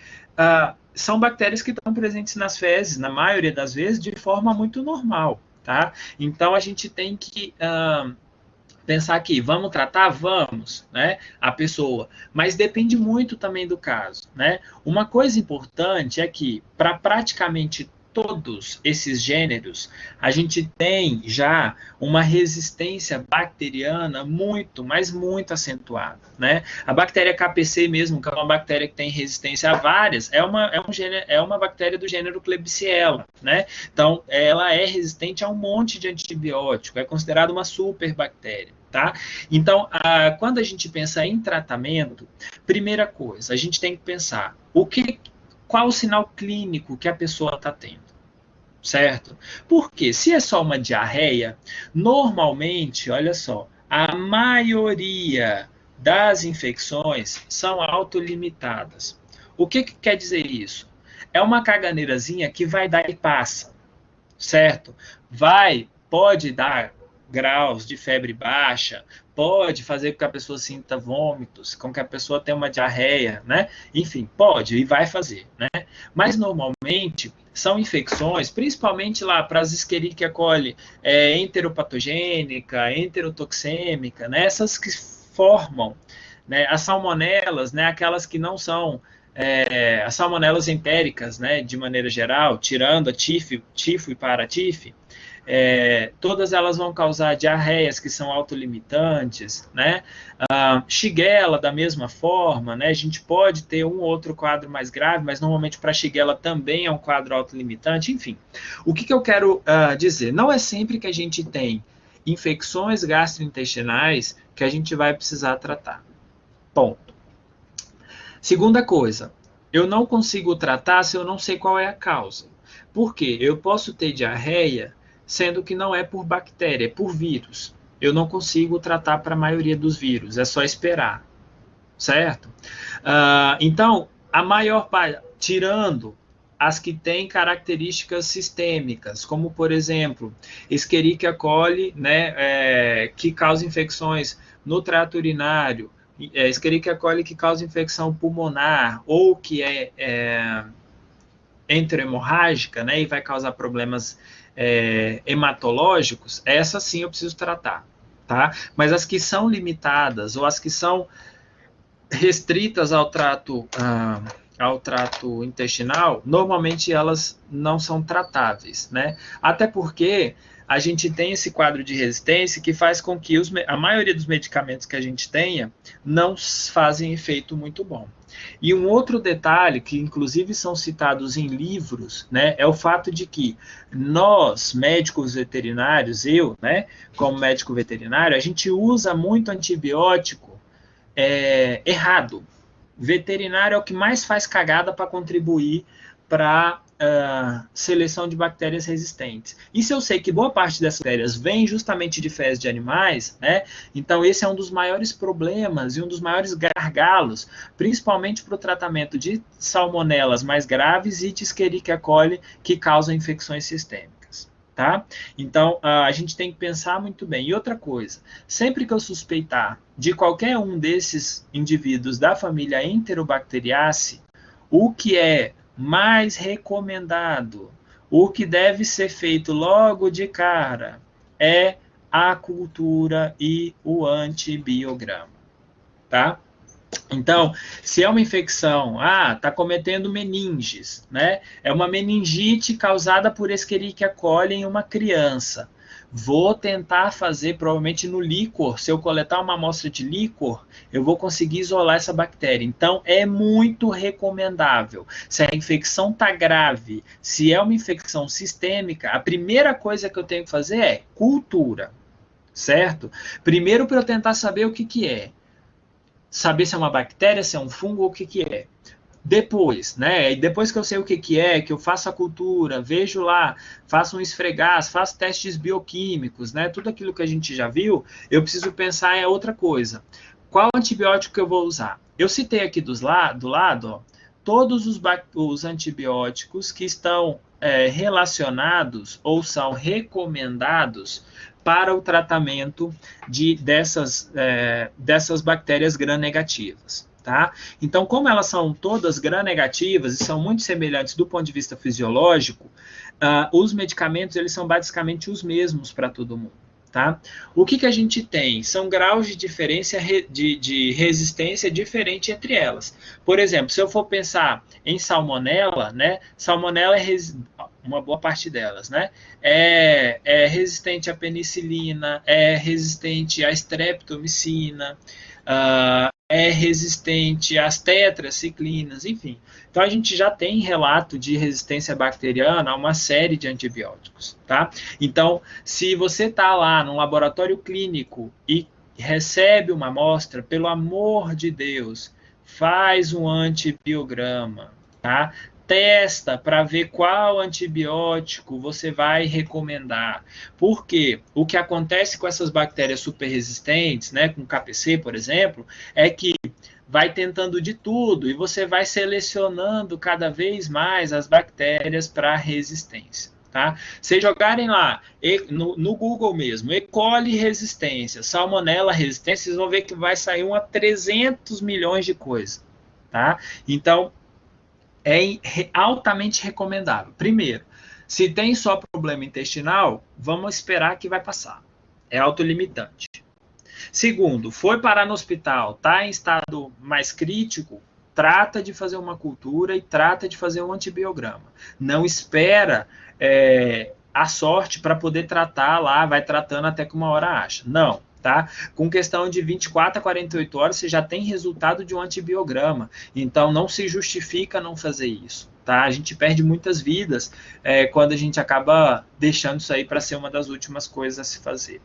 são bactérias que estão presentes nas fezes, na maioria das vezes, de forma muito normal, tá? Então, a gente tem que pensar aqui, vamos tratar? Vamos, né? A pessoa. Mas depende muito também do caso, né? Uma coisa importante é que, para praticamente todos esses gêneros, a gente tem já uma resistência bacteriana muito, mas muito acentuada, né? A bactéria KPC mesmo, que é uma bactéria que tem resistência a várias, é uma bactéria do gênero Klebsiella, né? Então, ela é resistente a um monte de antibiótico, é considerada uma superbactéria, tá? Então, quando a gente pensa em tratamento, primeira coisa, a gente tem que pensar qual o sinal clínico que a pessoa está tendo, certo? Porque se é só uma diarreia, normalmente, olha só, a maioria das infecções são autolimitadas. O que quer dizer isso? É uma caganeirazinha que vai dar e passa, certo? Pode dar graus de febre baixa, pode fazer com que a pessoa sinta vômitos, com que a pessoa tenha uma diarreia, né? Enfim, pode e vai fazer, né? Mas normalmente são infecções, principalmente lá para as Escherichia coli enteropatogênica, enterotoxêmica, né? Essas que formam, né? As salmonelas, né? Aquelas que não são as salmonelas entéricas, né? De maneira geral, tirando a tifo e paratifo, todas elas vão causar diarreias que são autolimitantes, né? Shigella, da mesma forma, né? A gente pode ter um ou outro quadro mais grave, mas normalmente para Shigella também é um quadro autolimitante, enfim. O que eu quero dizer? Não é sempre que a gente tem infecções gastrointestinais que a gente vai precisar tratar. Ponto. Segunda coisa, eu não consigo tratar se eu não sei qual é a causa. Por quê? Eu posso ter diarreia sendo que não é por bactéria, é por vírus. Eu não consigo tratar para a maioria dos vírus, é só esperar, certo? Então, a maior parte, tirando as que têm características sistêmicas, como, por exemplo, Escherichia coli, né, que causa infecções no trato urinário, Escherichia coli que causa infecção pulmonar, ou que é enterohemorrágica, né, e vai causar problemas hematológicos, essa sim eu preciso tratar, tá? Mas as que são limitadas ou as que são restritas ao trato intestinal, normalmente elas não são tratáveis, né? Até porque a gente tem esse quadro de resistência que faz com que a maioria dos medicamentos que a gente tenha não fazem efeito muito bom. E um outro detalhe, que inclusive são citados em livros, né, é o fato de que nós, médicos veterinários, eu, né, como médico veterinário, a gente usa muito antibiótico errado. Veterinário é o que mais faz cagada para contribuir para seleção de bactérias resistentes. E se eu sei que boa parte dessas bactérias vem justamente de fezes de animais, né? Então esse é um dos maiores problemas e um dos maiores gargalos, principalmente para o tratamento de salmonelas mais graves e de Escherichia coli, que causam infecções sistêmicas. Tá? Então, a gente tem que pensar muito bem. E outra coisa, sempre que eu suspeitar de qualquer um desses indivíduos da família Enterobacteriaceae, o que é mais recomendado, o que deve ser feito logo de cara, é a cultura e o antibiograma, tá? Então, se é uma infecção, tá cometendo meninges, né? É uma meningite causada por Escherichia coli em uma criança. Vou tentar fazer, provavelmente no líquor, se eu coletar uma amostra de líquor, eu vou conseguir isolar essa bactéria. Então, é muito recomendável. Se a infecção está grave, se é uma infecção sistêmica, a primeira coisa que eu tenho que fazer é cultura, certo? Primeiro, para eu tentar saber o que é. Saber se é uma bactéria, se é um fungo, o que é. Depois, né? Depois que eu sei o que é, que eu faço a cultura, vejo lá, faço um esfregaço, faço testes bioquímicos, né? Tudo aquilo que a gente já viu, eu preciso pensar em outra coisa. Qual antibiótico que eu vou usar? Eu citei aqui do lado, ó, todos os antibióticos que estão relacionados ou são recomendados para o tratamento dessas bactérias gram-negativas. Tá? Então, como elas são todas gram-negativas e são muito semelhantes do ponto de vista fisiológico, os medicamentos eles são basicamente os mesmos para todo mundo. Tá? O que a gente tem? São graus de diferença de resistência diferente entre elas. Por exemplo, se eu for pensar em salmonela, né? Salmonela uma boa parte delas, né? É resistente à penicilina, é resistente à streptomicina, é resistente às tetraciclinas, enfim. Então, a gente já tem relato de resistência bacteriana a uma série de antibióticos, tá? Então, se você está lá no laboratório clínico e recebe uma amostra, pelo amor de Deus, faz um antibiograma, tá? Testa para ver qual antibiótico você vai recomendar. Porque o que acontece com essas bactérias superresistentes, né, com KPC, por exemplo, é que vai tentando de tudo e você vai selecionando cada vez mais as bactérias para resistência. Tá? Se jogarem lá no Google mesmo, E. coli resistência, salmonella resistência, vocês vão ver que vai sair 300 milhões de coisas. Tá? Então, é altamente recomendável. Primeiro, se tem só problema intestinal, vamos esperar que vai passar. É autolimitante. Segundo, foi parar no hospital, está em estado mais crítico, trata de fazer uma cultura e trata de fazer um antibiograma. Não espera a sorte para poder tratar lá, vai tratando até que uma hora acha. Não. Tá? Com questão de 24 a 48 horas, você já tem resultado de um antibiograma. Então, não se justifica não fazer isso. Tá? A gente perde muitas vidas quando a gente acaba deixando isso aí para ser uma das últimas coisas a se fazer.